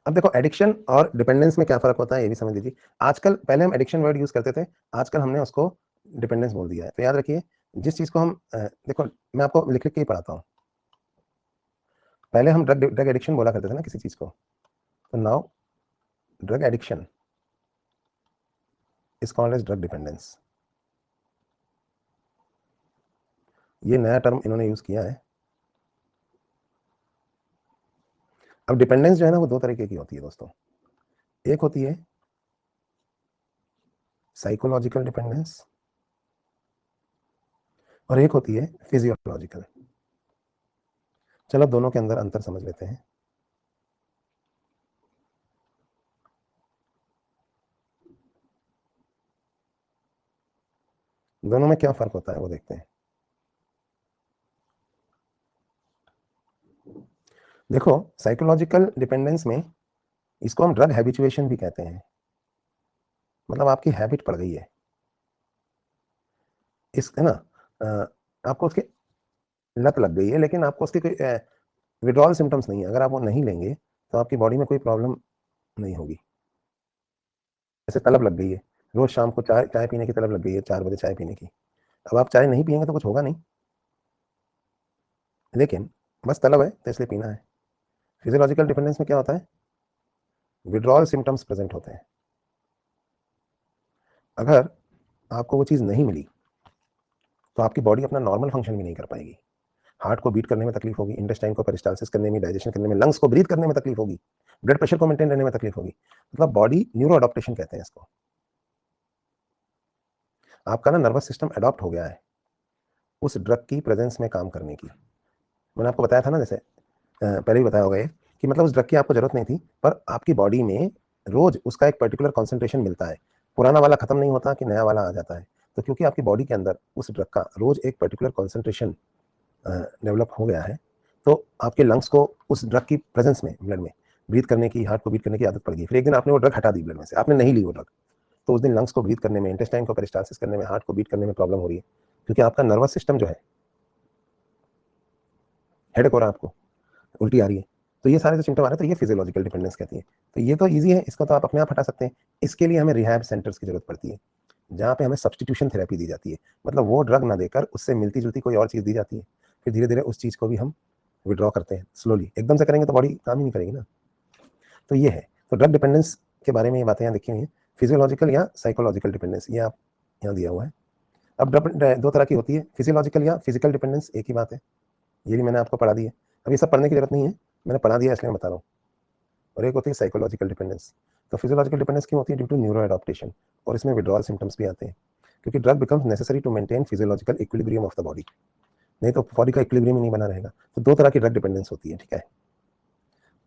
अब देखो एडिक्शन और डिपेंडेंस में क्या फर्क होता है ये भी समझ लीजिए। आजकल, पहले हम एडिक्शन वर्ड यूज करते थे, आजकल हमने उसको डिपेंडेंस बोल दिया है। तो याद रखिए, जिस चीज को हम देखो, मैं आपको लिख लिख के ही पढ़ाता हूँ। पहले हम ड्रग ड्रग एडिक्शन बोला करते थे ना किसी चीज को, तो now drug addiction is called as drug dependence. ये नया टर्म इन्होंने यूज किया है। अब डिपेंडेंस जो है ना वो दो तरीके की होती है दोस्तों। एक होती है साइकोलॉजिकल डिपेंडेंस और एक होती है फिजियोलॉजिकल। चलो दोनों के अंदर अंतर समझ लेते हैं। दोनों में क्या फर्क होता है वो देखते हैं। देखो, साइकोलॉजिकल डिपेंडेंस में इसको हम ड्रग हैबिचुएशन भी कहते हैं, मतलब आपकी हैबिट पड़ गई है इस, है ना, आपको उसकी लत लग गई है, लेकिन आपको उसके कोई विड्रॉल सिम्टम्स नहीं है। अगर आप वो नहीं लेंगे तो आपकी बॉडी में कोई प्रॉब्लम नहीं होगी। जैसे तलब लग गई है, रोज शाम को चाय चाय पीने की तलब लग गई है, 4 बजे चाय पीने की। अब आप चाय नहीं पियेंगे तो कुछ होगा नहीं, लेकिन बस तलब है तो इसलिए पीना है। फिजियोलॉजिकल डिपेंडेंस में क्या होता है, विड्रॉल सिम्टम्स प्रेजेंट होते हैं। अगर आपको वो चीज़ नहीं मिली तो आपकी बॉडी अपना नॉर्मल फंक्शन भी नहीं कर पाएगी। हार्ट को बीट करने में तकलीफ होगी, इंटेस्टाइन को पेरिस्टालसिस करने में, डाइजेशन करने में, लंग्स को ब्रीथ करने में तकलीफ होगी, ब्लड प्रेशर को मेंटेन रहने में तकलीफ होगी। मतलब बॉडी न्यूरो अडॉप्टेशन कहते हैं इसको। आपका ना नर्वस सिस्टम अडॉप्ट हो गया है उस ड्रग की प्रेजेंस में काम करने की। मैंने आपको बताया था ना, जैसे पहले ही बताया होगा ये, कि मतलब उस ड्रग की आपको जरूरत नहीं थी, पर आपकी बॉडी में रोज उसका एक पर्टिकुलर कॉन्सेंट्रेशन मिलता है। पुराना वाला खत्म नहीं होता कि नया वाला आ जाता है। तो क्योंकि आपकी बॉडी के अंदर उस ड्रग का रोज एक पर्टिकुलर कॉन्सेंट्रेशन डेवलप हो गया है, तो आपके लंग्स को उस ड्रग की प्रेजेंस में, ब्लड में ब्रीथ करने की, हार्ट को बीट करने की आदत पड़ गई। फिर एक दिन आपने वो ड्रग हटा दी ब्लड में से, आपने नहीं ली वो ड्रग, तो उस दिन लंग्स को ब्रीथ करने में, इंटेस्टाइन को पेरिस्टालसिस करने में, हार्ट को बीट करने में प्रॉब्लम हो रही है, क्योंकि आपका नर्वस सिस्टम जो है, हेडेक हो रहा है आपको, उल्टी आ रही है। तो ये सारे जो सिम्टम आ रहे हैं, तो ये फिजियोलॉजिकल डिपेंडेंस कहती है। तो ये तो ईजी है, इसको तो आप अपने आप हटा सकते हैं। इसके लिए हमें रिहैब सेंटर्स की जरूरत पड़ती है, जहाँ पे हमें सब्सटीट्यूशन थेरेपी दी जाती है। मतलब वो ड्रग ना देकर उससे मिलती जुलती कोई और चीज़ दी जाती है, फिर धीरे धीरे उस चीज़ को भी हम विड्रॉ करते हैं स्लोली। एकदम से करेंगे तो बॉडी काम ही नहीं करेगी ना। तो ये है, तो ड्रग डिपेंडेंस के बारे में ये बातें यहाँ लिखी हुई हैं। फिजियोलॉजिकल या साइकोलॉजिकल डिपेंडेंस, ये आप यहाँ दिया हुआ है। अब ड्रग दो तरह की होती है, फिजियोलॉजिकल या फिजिकल डिपेंडेंस, एक ही बात है। ये भी मैंने आपको पढ़ा दी है। अब ये सब पढ़ने की जरूरत नहीं है, मैंने पढ़ा दिया इसलिए मैं बता रहा हूँ। और एक होती है साइकोलॉजिकल डिपेंडेंस। तो फिजियोलॉजिकल डिपेंडेंस क्यों होती है, ड्यू टू न्यूरो एडॉप्टेशन, और इसमें विड्रॉल सिम्टम्स भी आते हैं, क्योंकि drug becomes necessary to maintain physiological equilibrium of the body. नहीं तो बॉडी का इक्विलिब्रियम ही नहीं बना रहेगा। तो दो तरह की ड्रग डिपेंडेंस होती है, ठीक है।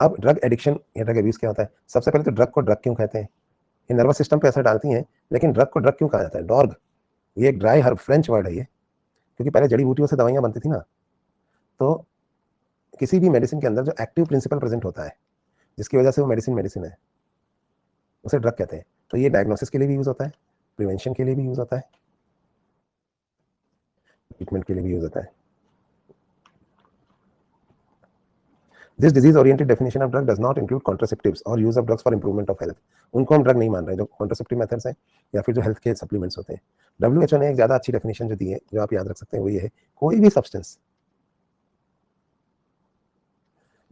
अब ड्रग एडिक्शन या ड्रग अब्यूज क्या होता है। सबसे पहले तो ड्रग को ड्रग क्यों कहते हैं, ये नर्वस सिस्टम पे असर डालती हैं, लेकिन ड्रग को ड्रग क्यों कहा जाता है। डॉर्ग, ये एक ड्राई हर्ब, फ्रेंच वर्ड है ये, क्योंकि पहले जड़ी बूटियों से दवाइयां बनती थी ना। तो किसी भी मेडिसिन के अंदर जो एक्टिव प्रिंसिपल प्रेजेंट होता है, जिसकी वजह से वो मेडिसिन मेडिसिन है, उसे ड्रग कहते हैं। तो ये डायग्नोसिस के लिए भी यूज होता है, प्रिवेंशन के लिए भी यूज होता है, ट्रीटमेंट के लिए भी यूज होता है। This disease oriented definition of drug does not include contraceptives और use of drugs for improvement of health. उनको हम ड्रग नहीं मान रहे, जो कॉन्ट्रासेप्टिव मेथड्स हैं या फिर जो हेल्थ के सप्लीमेंट्स होते हैं। WHO ने एक ज्यादा अच्छी डेफिनेशन जो दी है, जो आप याद रख सकते हैं, वो ये है, कोई भी substance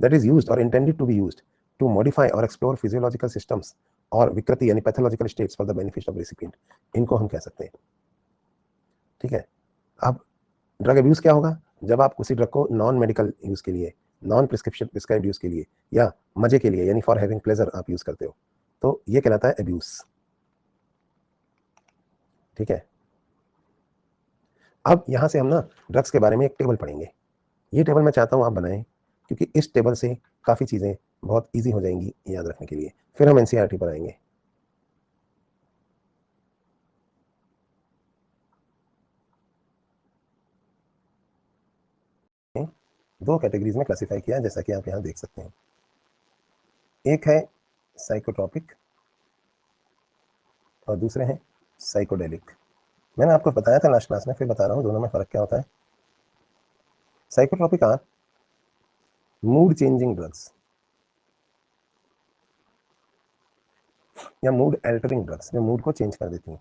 that is used or intended to be used to modify or explore physiological systems और विकृति यानी pathological states for the benefit of recipient, इनको हम कह सकते हैं, ठीक है। अब ड्रग अब्यूज क्या होगा, जब आप उसी ड्रग को नॉन मेडिकल यूज के लिए, नॉन प्रिस्क्रिप्शन प्रिस्क्राइब यूज के लिए, या मजे के लिए यानी फॉर हैविंग प्लेजर आप यूज करते हो, तो ये कहलाता है अब्यूज, ठीक है। अब यहां से हम ना ड्रग्स के बारे में एक टेबल पढ़ेंगे। ये टेबल मैं चाहता हूं आप बनाएं, क्योंकि इस टेबल से काफी चीजें बहुत इजी हो जाएंगी याद रखने के लिए। फिर हम एनसीईआरटी पर आएंगे। दो कैटेगरीज में क्लासिफाई किया है, जैसा कि आप यहाँ देख सकते हैं। एक है साइकोट्रॉपिक और दूसरे हैं साइकोडेलिक। मैंने आपको बताया था लास्ट क्लास में, फिर बता रहा हूँ दोनों में फर्क क्या होता है। Psychotropic are mood changing drugs, या मूड एल्टरिंग ड्रग्स, जो मूड को चेंज कर देती हैं,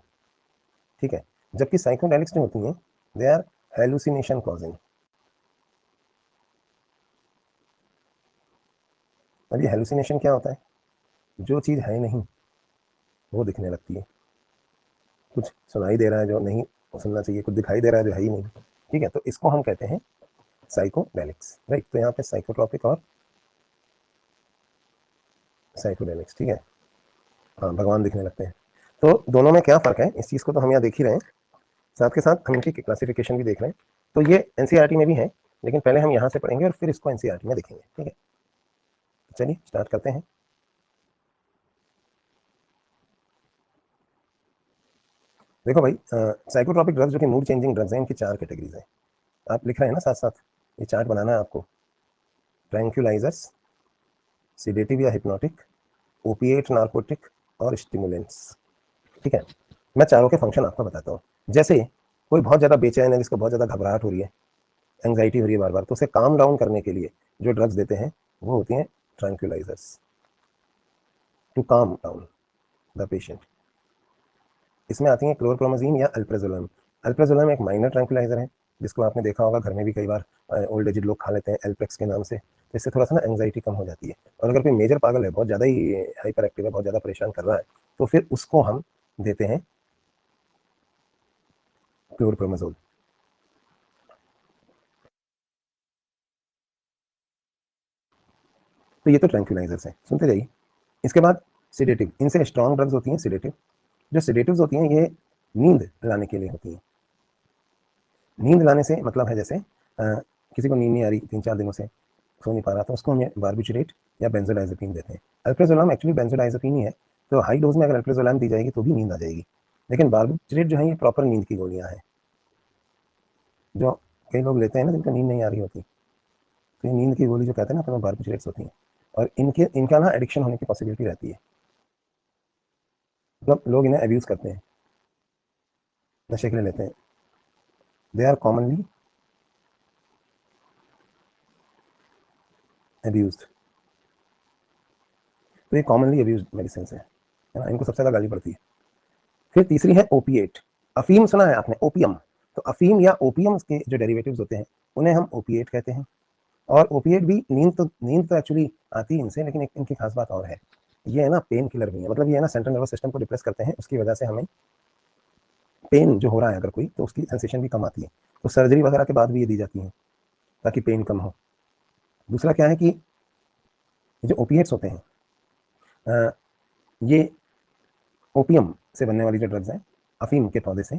ठीक है। जबकि साइकोडेलिक्स जो होती हैं दे आर हेलुसिनेशन कॉजिंग। अब ये हेलुसिनेशन क्या होता है? जो चीज़ है नहीं वो दिखने लगती है, कुछ सुनाई दे रहा है जो नहीं सुनना चाहिए, कुछ दिखाई दे रहा है जो है ही नहीं, ठीक है। तो इसको हम कहते हैं साइकोडेलिक्स, राइट। तो यहाँ पे साइकोट्रॉपिक और साइकोडेलिक्स, ठीक है। हाँ, भगवान दिखने लगते हैं। तो दोनों में क्या फ़र्क है, इस चीज़ को तो हम यहाँ देख ही रहे हैं, साथ के साथ हम इनकी क्लासिफिकेशन भी देख रहे हैं। तो ये एनसीईआरटी में भी है, लेकिन पहले हम यहाँ से पढ़ेंगे और फिर इसको एनसीईआरटी में देखेंगे, ठीक है। चलिए स्टार्ट करते हैं। देखो भाई, साइकोट्रॉपिक ड्रग्स जो कि मूड चेंजिंग ड्रग्स हैं, इनकी 4 कैटेगरीज हैं। आप लिख रहे हैं ना साथ साथ, ये चार्ट बनाना है आपको। ट्रैंक्विलाइजर्स, सिडेटिव या हिप्नोटिक, ओपिएट नार्कोटिक और स्टिमुलेंट्स, ठीक है। मैं चारों के फंक्शन आपको बताता हूँ। जैसे कोई बहुत ज़्यादा बेचैन है, जिसको बहुत ज़्यादा घबराहट हो रही है, एंग्जाइटी हो रही है बार बार, तो उसे काम डाउन करने के लिए जो ड्रग्स देते हैं वो होती हैं tranquilizers, to calm down the patient. इसमें आती हैं क्लोरप्रोमाजीन या अल्प्राजोलम। अल्प्राजोलम एक माइनर ट्रैंक्विलाइजर है, जिसको आपने देखा होगा घर में भी कई बार ओल्ड एज लोग खा लेते हैं एल्प्रेक्स के नाम से। तो इससे थोड़ा सा ना एंग्जाइटी कम हो जाती है। और अगर कोई मेजर पागल है, बहुत ज़्यादा ही हाइपर एक्टिव है, बहुत ज़्यादा परेशान कर रहा है, तो फिर उसको हम देते हैं क्लोरप्रोमाजोल। तो ये तो ट्रैंक्विलाइजर्स हैं, सुनते जाइए। इसके बाद सिडेटिव, इनसे स्ट्रॉन्ग ड्रग्स होती हैं सिडेटिव। जो सिडेटिव्स होती हैं ये नींद लाने के लिए होती हैं। नींद लाने से मतलब है जैसे किसी को नींद नहीं आ रही 3-4 दिनों से, सो नहीं पा रहा, तो उसको हम बार्बिचुरेट या बेंजोडाइजेपिन देते हैं। अल्प्राजोलम एक्चुअली बेंजोडाइजेपिन ही है, तो हाई डोज में अगर अल्प्राजोलम दी जाएगी तो भी नींद आ जाएगी। लेकिन बार्बिचुरेट जो है ये प्रॉपर नींद की गोलियां हैं, जो कई लोग लेते हैं ना जिनको नींद नहीं आ रही होती, तो ये नींद की गोली जो कहते हैं ना अपने बार्बिचुरेट्स होती हैं। और इनका ना एडिक्शन होने की पॉसिबिलिटी रहती है, मतलब लोग इन्हें अब्यूज़ करते हैं, नशे के लिए लेते हैं। They are commonly abused. तो ये कॉमनली अब्यूज्ड मेडिसिन है ना, इनको सबसे ज़्यादा गाली पड़ती है। फिर तीसरी है ओपिएट। अफीम सुना है आपने, ओपियम। तो अफीम या ओपियम के जो डेरिवेटिव्स होते हैं उन्हें हम ओपिएट कहते हैं। और ओपिएट भी नींद तो एक्चुअली आती है इनसे, लेकिन एक इनकी खास बात और है, ये है ना पेन किलर भी है। मतलब ये है ना सेंट्रल नर्वस सिस्टम को डिप्रेस करते हैं, उसकी वजह से हमें पेन जो हो रहा है अगर कोई, तो उसकी सेंसेशन भी कम आती है। तो सर्जरी वगैरह के बाद भी ये दी जाती है ताकि पेन कम हो। दूसरा क्या है कि जो ओपिएट्स होते हैं, ये ओपियम से बनने वाली जो ड्रग्स हैं, अफीम के पौधे से,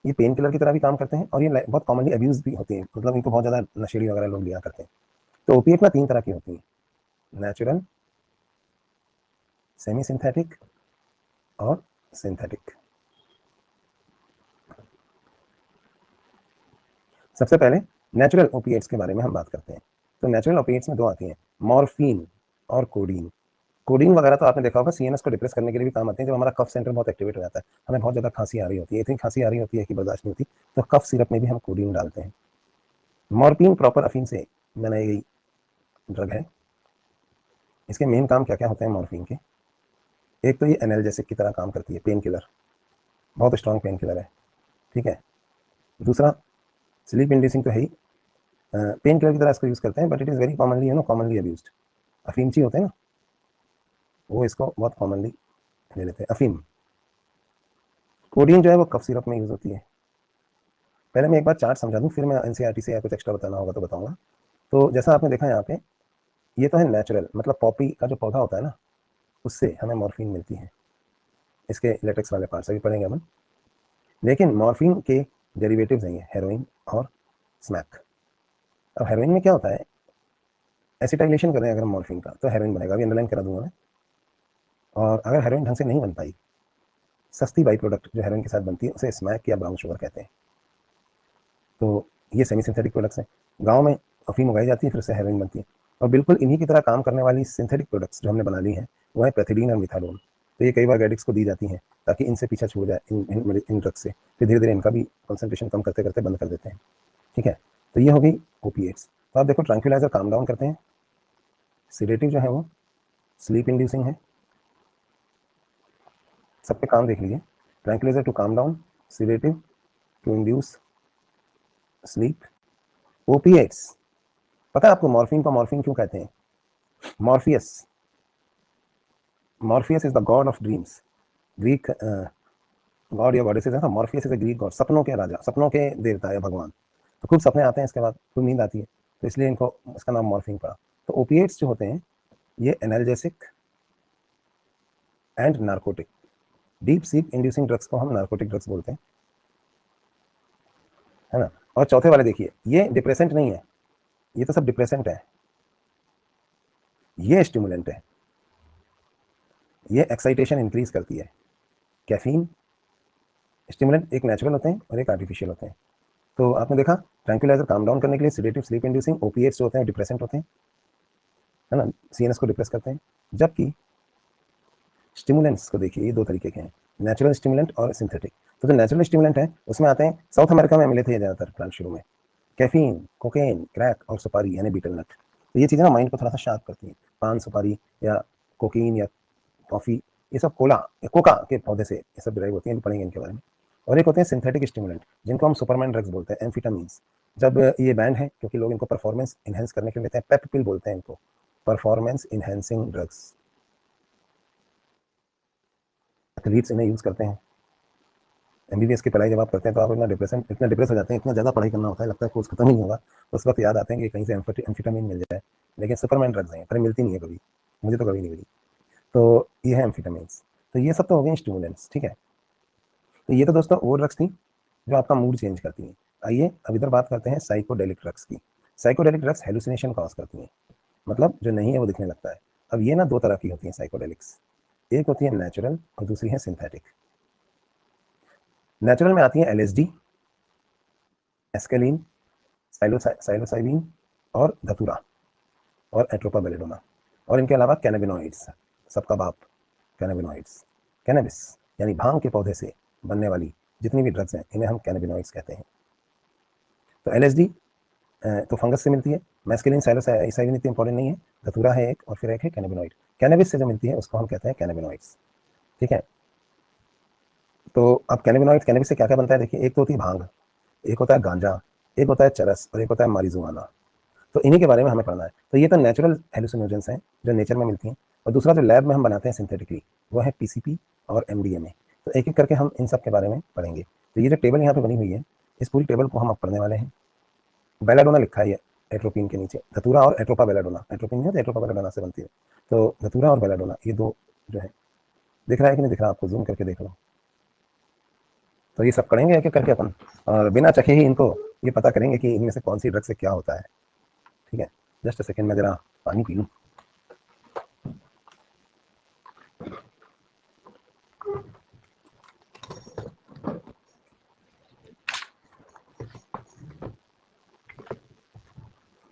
ये पेन किलर की तरह भी काम करते हैं और ये बहुत कॉमनली अब्यूज भी होते हैं, मतलब इनको बहुत ज़्यादा नशेड़ी वगैरह लोग लिया करते हैं। तो ओपिएट ना 3 तरह की होती हैं, नेचुरल, सेमी सिंथेटिक और सिंथेटिक। सबसे पहले नेचुरल ओपिएट्स के बारे में हम बात करते हैं। तो नेचुरल ओपिएट्स में 2 आती हैं, मॉर्फिन और कोडीन। कोडीन वगैरह तो आपने देखा होगा, सीएनएस को डिप्रेस करने के लिए भी काम आते हैं। जब हमारा कफ सेंटर बहुत एक्टिवेट हो जाता है, हमें बहुत ज़्यादा खांसी आ रही होती है, इतनी खांसी आ रही होती है कि बर्दाश्त नहीं होती, तो कफ सिरप में भी हम कोडीन डालते हैं। मॉर्फिन प्रॉपर अफीम से बनाई गई ड्रग है। इसके मेन काम क्या क्या होते हैं मॉर्फिन के? एक तो ये एनाल्जेसिक की तरह काम करती है, पेन किलर, बहुत स्ट्रॉन्ग पेन किलर है, ठीक है। दूसरा स्लीप इंड्यूसिंग तो है ही, पेन किलर की तरह इसको यूज़ करते हैं, but it is very commonly commonly abused. अफीमची होते हैं ना, वो इसको बहुत कॉमनली ले लेते हैं अफीम। कोडीन जो है वो कफ सिरप में यूज़ होती है। पहले मैं एक बार चार्ट समझा दूँ, फिर मैं एनसीईआरटी से या कुछ एक्स्ट्रा बताना होगा तो बताऊंगा। तो जैसा आपने देखा यहाँ पे, ये तो है नेचुरल, मतलब पॉपी का जो पौधा होता है ना, उससे हमें मॉर्फिन मिलती है। इसके लेटेक्स वाले पार्ट से भी पढ़ेंगे अपन। लेकिन मॉर्फिन के डेरिवेटिव्स हैं ये हेरोइन और स्मैक। अब हेरोइन में क्या होता है, एसिटाइलेशन कर रहे हैं अगर हम मॉर्फिन का, तो हेरोइन बनेगा, अभी अंडरलाइन करा दूंगा मैं। और अगर हेरोइन ढंग से नहीं बन पाई, सस्ती बाई प्रोडक्ट जो हेरोइन के साथ बनती है उसे स्मैक या ब्राउन शुगर कहते हैं। तो ये सेमी सिंथेटिक प्रोडक्ट्स हैं। गाँव में अफीम उगाई जाती है, फिर उससे हेरोइन बनती है। और बिल्कुल इन्हीं की तरह काम करने वाली सिंथेटिक प्रोडक्ट्स जो हमने बना ली हैं, वो है पैथिडीन और मिथाडोन। तो ये कई बार एडिक्ट्स को दी जाती हैं ताकि इनसे पीछा छूट जाए, इन ड्रग्स से। फिर धीरे धीरे इनका भी कंसंट्रेशन कम करते करते बंद कर देते हैं, ठीक है। तो ये हो गई ओपीएट्स। तो आप देखो, ट्रैंक्विलाइजर काम डाउन करते हैं, सिडेटिव जो है वो स्लीप इंड्यूसिंग है, सब पे काम देख लीजिए। Tranquilliser to calm down, sedative to induce sleep, opiates. पता है आपको मॉर्फिन को मॉर्फिन क्यों कहते हैं? Morpheus, Morpheus is the god of dreams, Greek god या गॉडेसेस है ना। Morpheus is a Greek god, सपनों के राजा, सपनों के देवता या भगवान। तो खूब सपने आते हैं, इसके बाद खूब नींद आती है, तो इसलिए इनको इसका नाम मॉर्फिन पड़ा। तो ओपिएट्स जो होते हैं ये analgesic and narcotic, deep sleep inducing drugs को हम नार्कोटिक ड्रग्स बोलते हैं, है ना। और चौथे वाले देखिए, ये डिप्रेसेंट नहीं है, ये तो सब डिप्रेसेंट है, ये स्टिमुलेंट है, ये एक्साइटेशन इंक्रीज करती है। कैफीन स्टिमुलेंट एक नेचुरल होते हैं और एक आर्टिफिशियल होते हैं। तो आपने देखा, ट्रैंक्विलाइजर काम डाउन करने के लिए, सेडेटिव स्लीप इंड्यूसिंग, ओपीएट्स जो होते हैं डिप्रेसेंट होते हैं, है ना, सीएनएस को डिप्रेस करते हैं। जबकि स्टिमुलेंट्स को देखिए, ये दो तरीके के हैं, नेचुरल स्टिमुलेंट और सिंथेटिक। तो जो नेचुरल स्टिमुलेंट है उसमें आते हैं, साउथ अमेरिका में मिले थे ज़्यादातर प्लांट शुरू में, कैफीन, कोकेन, क्रैक और सुपारी यानी बीटल नट। तो ये चीज़ें ना माइंड को थोड़ा सा शार्प करती हैं। पान सुपारी या कोकीन या कॉफ़ी, ये सब कोला या कोका के पौधे से ये सब ड्राइव होती हैं, पढ़ेंगे इनके बारे में। और एक होते हैं सिंथेटिक स्टिमुलेंट, जिनको हम सुपरमैन ड्रग्स बोलते हैं, एम्फिटामीन्स। जब ये बैंड है क्योंकि लोग इनको परफॉर्मेंस इनहेंस करने के लिए लेते हैं, पेप पिल बोलते हैं इनको, परफॉर्मेंस इनहेंसिंग ड्रग्स। एथलीट्स इन्हें यूज़ करते हैं। एमबीबीएस की पढ़ाई जब आप करते हैं तो आप इतना डिप्रेस हो जाते हैं, इतना ज़्यादा पढ़ाई करना होता है, लगता है कोर्स खत्म ही नहीं होगा, तो उस वक्त याद आते हैं कि कहीं से एम्फिटामिन मिल जाए। लेकिन सुपरमैन ड्रग्स हैं, पर मिलती नहीं है कभी, मुझे तो कभी नहीं मिली। तो ये है एम्फिटामिन्स। तो ये सब तो हो गए स्टिमुलेंट्स, ठीक है। तो ये तो दोस्तों वो ड्रग्स थी जो आपका मूड चेंज करती हैं। आइए अब इधर बात करते हैं साइकोडेलिक ड्रग्स की। साइकोडेलिक ड्रग्स हेलुसिनेशन कॉज करती हैं, मतलब जो नहीं है वो दिखने लगता है। अब ये ना दो तरह की होती हैं साइकोडेलिक्स, एक होती है नेचुरल और दूसरी है सिंथेटिक। नेचुरल में आती है एलएसडी, एस्केलिन, साइलोसाइबिन और धतूरा और एट्रोपा बेलेडोना, और इनके अलावा कैनाबिनॉइड्स, सबका बाप कैनाबिनॉइड्स। कैनबिस यानी भांग के पौधे से बनने वाली जितनी भी ड्रग्स हैं इन्हें हम कैनाबिनॉइड्स कहते हैं। तो एलएसडी तो फंगस से मिलती है, मैस्केलिन साइलोसाइबिन इतनी इंपॉर्टेंट नहीं है, धतूरा है एक, और फिर एक है कैनाबिनॉइड। कैनबिस से जो मिलती है उसको हम कहते हैं कैनाबिनॉइड्स, ठीक है। तो अब कैनाबिनॉइड, कैनबिस से क्या क्या बनता है देखिए, एक तो होती है भांग, एक होता है गांजा, एक होता है चरस और एक होता है मारिजुआना। तो इन्हीं के बारे में हमें पढ़ना है। तो ये तो नेचुरल हेलुसिनोजेंस हैं जो नेचर में मिलती हैं, और दूसरा जो लैब में हम बनाते हैं सिंथेटिकली, वो है पीसीपी और एमडीएमए। तो एक एक करके हम इन सब के बारे में पढ़ेंगे। तो ये जो टेबल यहाँ पे बनी हुई है, इस पूरी टेबल को हम अब पढ़ने वाले हैं। बेलाडोना लिखा है ये एट्रोपिन के नीचे, धतूरा और एट्रोपा बेलाडोना, एट्रोपिन है तो एट्रोपा बेलाडोना से बनती है। तो धतूरा और बेलाडोना ये दो जो है, दिख रहा है कि नहीं दिख रहा आपको, जूम करके देख लो। तो ये सब पढ़ेंगे एक एक करके अपन, और बिना चखे ही इनको ये पता करेंगे कि इनमें से कौन सी ड्रग से क्या होता है, ठीक है। जस्ट सेकेंड में जरा पानी पी लूँ।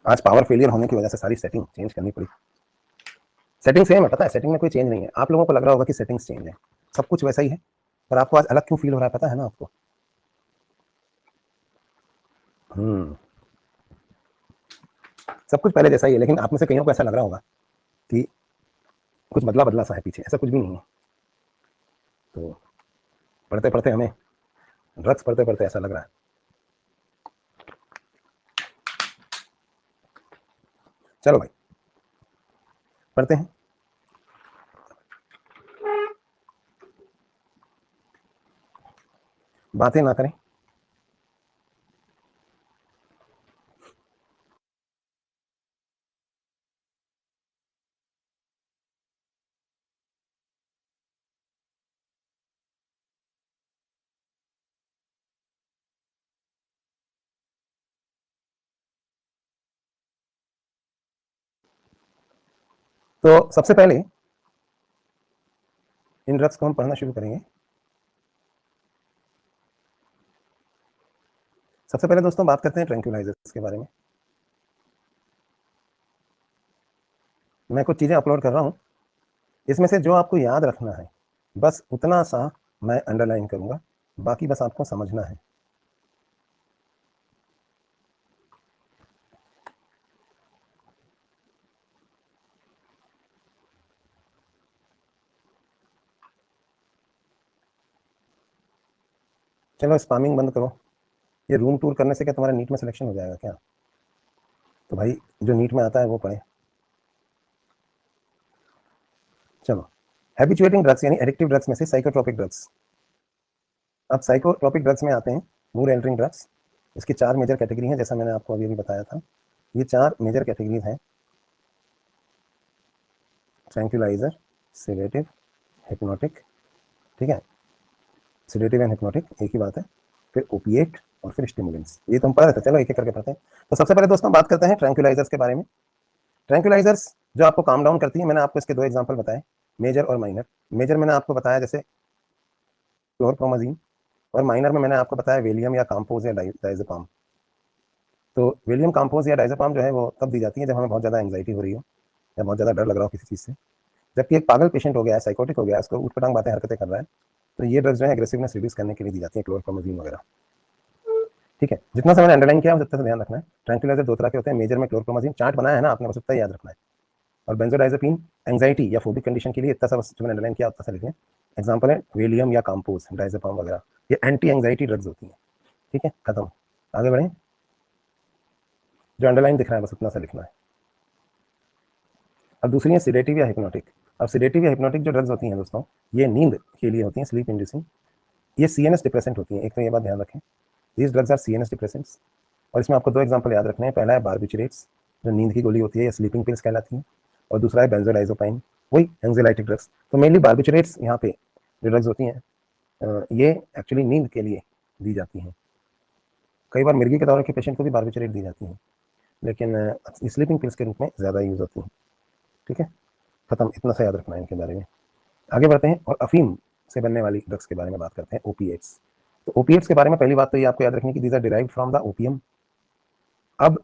आज पावर फेलियर होने की वजह से सारी सेटिंग चेंज करनी पड़ी। सेटिंग सेम है, पता है, सेटिंग में कोई चेंज नहीं है। आप लोगों को लग रहा होगा कि सेटिंग्स चेंज है, सब कुछ वैसा ही है, पर आपको आज अलग क्यों फील हो रहा है पता है ना आपको? हम्म, सब कुछ पहले जैसा ही है, लेकिन आप में से कईयों को ऐसा लग रहा होगा कि कुछ बदला बदला सा है पीछे, ऐसा कुछ भी नहीं है। तो पढ़ते पढ़ते हमें, ड्रग्स पढ़ते पढ़ते ऐसा लग रहा है। चलो भाई पढ़ते हैं। बातें ना करें। तो सबसे पहले इन ड्रग्स को हम पढ़ना शुरू करेंगे। सबसे पहले दोस्तों बात करते हैं ट्रैंक्विलाइजर्स के बारे में। मैं कुछ चीज़ें अपलोड कर रहा हूँ, इसमें से जो आपको याद रखना है बस उतना सा मैं अंडरलाइन करूंगा, बाकी बस आपको समझना है। चलो स्पामिंग बंद करो, ये रूम टूर करने से क्या तुम्हारा नीट में सिलेक्शन हो जाएगा क्या? तो भाई जो नीट में आता है वो पढ़े। चलो, हैबिचुएटिंग ड्रग्स यानी एडिक्टिव ड्रग्स में से साइकोट्रोपिक ड्रग्स। अब साइकोट्रोपिक ड्रग्स में आते हैं मूड एल्टरिंग ड्रग्स। इसकी 4 मेजर कैटेगरी हैं, जैसा मैंने आपको अभी अभी बताया था। ये 4 मेजर कैटेगरीज हैं: ट्रैंक्विलाइजर, सेडेटिव, हिप्नोटिक, ठीक है, सेडेटिव एंड हिप्नोटिक एक ही बात है, फिर ओपिएट और फिर स्टिमुलेंट्स। ये तो हम पढ़ रहे थे, चलो एक एक करके पढ़ते हैं। तो सबसे पहले दोस्तों बात करते हैं ट्रैंक्विलाइजर्स के बारे में। ट्रैंक्विलाइजर्स जो आपको काम डाउन करती है, मैंने आपको इसके 2 एग्जांपल बताए, मेजर और माइनर। मेजर मैंने आपको बताया जैसे क्लोरप्रोमाजीन, और माइनर में मैंने आपको बताया वेलियम या काम्पोज या डाइज़ेपाम। तो वेलियम, काम्पोज या डाइज़ेपाम जो है वो तब दी जाती है जब हमें बहुत ज़्यादा एंग्जाइटी हो रही हो या बहुत ज़्यादा डर लग रहा हो किसी चीज़ से। जबकि एक पागल पेशेंट हो गया है, साइकोटिक हो गया है, उसको उठपटांग बातें हरकतें कर रहा है, तो ये ड्रग्स जो है एग्रेसिवनेस रिड्यूस करने के लिए दी जाती है, क्लोरप्रोमाजीन वगैरह। ठीक है, जितना सा मैंने अंडरलाइन किया उतना सा ध्यान रखना है। ट्रैंक्विलाइजर 2 तरह के होते हैं, मेजर में क्लोरप्रोमाजीन, चार्ट बनाया है ना आपने, बस उतना याद रखना है। और बेंजोडाइजेपिन एंग्जाइटी या फोबिक कंडीशन के लिए, इतना सा बस जो मैंने अंडरलाइन किया उतना सा लिखें। एग्जाम्पल है वेलियम या काम्पोज, डाइज़ेपाम वगैरह, ये एंटी एंग्जाइटी ड्रग्स होती हैं। ठीक है, खत्म, आगे बढ़ें। जो अंडरलाइन दिख रहा है बस उतना सा लिखना है। अब दूसरी है सिडेटिव या हिप्नोटिक। अब सिडेटिव या हिप्नोटिक जो ड्रग्स होती हैं दोस्तों, ये नींद के लिए होती हैं, स्लीप इंड्यूसिंग। ये सीएनएस डिप्रेसेंट होती हैं, एक तो ये बात ध्यान रखें, these drugs are CNS depressants. और इसमें आपको 2 एग्जाम्पल याद रखने हैं। पहला है बार्बिचुरेट्स, जो नींद की गोली होती है या स्लीपिंग पिल्स कहलाती हैं, और दूसरा है बेंजोडाइजोपाइन, वही एंग्जाइटिक ड्रग्स। तो मेनली बार्बिचुरेट्स यहाँ पे जो ड्रग्स होती हैं ये एक्चुअली नींद के लिए दी जाती हैं। कई बार मिर्गी के दौरे के पेशेंट को भी बार्बिचुरेट दी जाती हैं, लेकिन स्लीपिंग पिल्स के रूप में ज़्यादा यूज़ होती हैं। ठीक है, खत्म, इतना सा याद रखना है इनके बारे में। आगे बढ़ते हैं और अफीम से बनने वाली ड्रग्स के बारे में बात करते हैं, ओपीएट्स। तो ओपीएट्स के बारे में पहली बात तो ये आपको याद रखनी कि these are derived from the opium. अब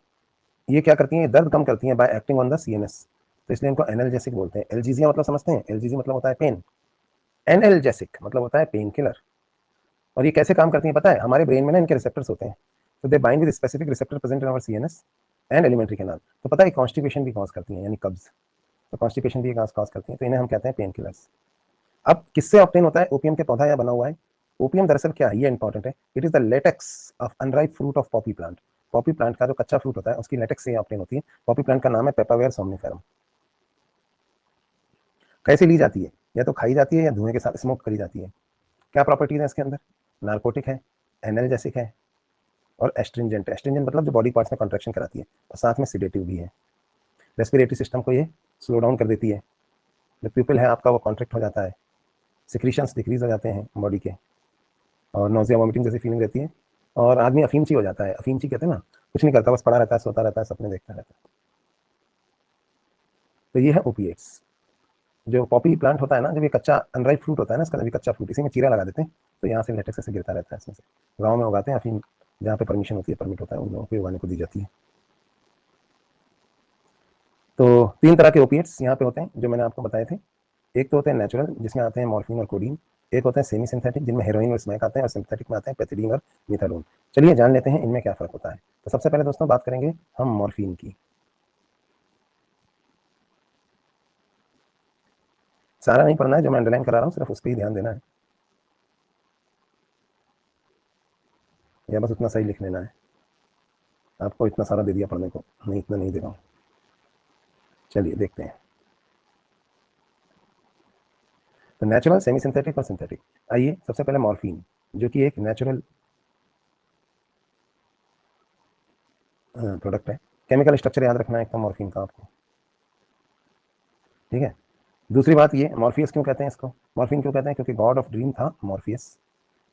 ये क्या करती हैं, दर्द कम करती हैं by acting on the CNS, तो इसलिए इनको एनाल्जेसिक बोलते हैं। एल्जीजिया मतलब समझते हैं, एल्जीजी मतलब होता है पेन, एनाल्जेसिक मतलब होता है पेन किलर। और ये कैसे काम करती हैं पता है, हमारे ब्रेन में ना इनके रिसेप्टर्स होते हैं, तो they bind with specific receptor present in our CNS and alimentary canal. तो पता है कॉन्स्टिपेशन भी कॉज करती हैं, यानी कब्ज, तो कॉन्स्टिपेशन भी कॉज करती हैं, तो इन्हें हम कहते हैं पेन किलर्स। अब किससे ऑब्टेन होता है, ओपियम के पौधा या बना हुआ है। ओपियम दरअसल क्या है, ये इंपॉर्टेंट है, it is the latex of unripe fruit of Poppy plant. Poppy plant का जो कच्चा फ्रूट होता है उसकी लेटेक्स से ऑब्टेन होती है। पॉपी प्लांट का नाम है पेपावेर सोमनिफेरम। कैसे ली जाती है, या तो खाई जाती है या धुएं के साथ स्मोक करी जाती है। क्या प्रॉपर्टीज है इसके अंदर, नार्कोटिक है, एनाल्जेसिक है, और एस्ट्रिंजेंट। एस्ट्रिंजेंट मतलब जो बॉडी पार्ट्स में कॉन्ट्रैक्शन कराती है, और साथ में सिडेटिव भी है। रेस्पिरेटरी सिस्टम को ये स्लो डाउन कर देती है, जो प्यूपिल है आपका वो कॉन्ट्रैक्ट हो जाता है, सिक्रीशंस डिक्रीज हो जाते हैं बॉडी के, और नोजिया वॉमिटिंग जैसी फीलिंग रहती है, और आदमी अफीमची हो जाता है। अफीमची कहते हैं ना, कुछ नहीं करता, बस पड़ा रहता है, सोता रहता है, सपने देखता रहता है। तो ये है ओपीएट्स। जो पॉपी प्लांट होता है ना, जब ये कच्चा अनराइप फ्रूट होता है ना, इसका अभी कच्चा फ्रूट, इसी में चीरा लगा देते हैं, तो यहाँ से लेटेक्स ऐसे गिरता रहता है इसमें से। गाँव में उगाते हैं अफीम, जहाँ पे परमिशन होती है, परमिट होता है, उन लोगों को उगाने को दी जाती है। तो 3 तरह के ओपिएट्स यहाँ पे होते हैं जो मैंने आपको बताए थे। एक तो होते हैं नेचुरल, जिसमें आते हैं मॉर्फिन और कोडीन। एक होते हैं सेमी सिंथेटिक, जिनमें हेरोइन और स्मैक आते हैं, और सिंथेटिक में आते हैं पेथिडीन और मिथालोन। चलिए जान लेते हैं इनमें क्या फ़र्क होता है। तो सबसे पहले दोस्तों बात करेंगे हम मॉर्फिन की। सारा नहीं पढ़ना है, जो मैं अंडरलाइन करा रहा हूँ सिर्फ उस पर ही ध्यान देना है, या बस उतना सही लिख लेना है। आपको इतना सारा दे दिया पढ़ने को, नहीं इतना नहीं दे रहा हूँ। चलिए देखते हैं। तो नेचुरल, सेमी सिंथेटिक और सिंथेटिक। आइए सबसे पहले मॉर्फिन, जो कि एक नेचुरल प्रोडक्ट है। केमिकल स्ट्रक्चर याद रखना है एकदम मॉर्फिन का आपको, ठीक है। दूसरी बात ये, मॉर्फियस क्यों कहते हैं इसको, मॉर्फिन क्यों कहते हैं, क्योंकि गॉड ऑफ ड्रीम था Morpheus.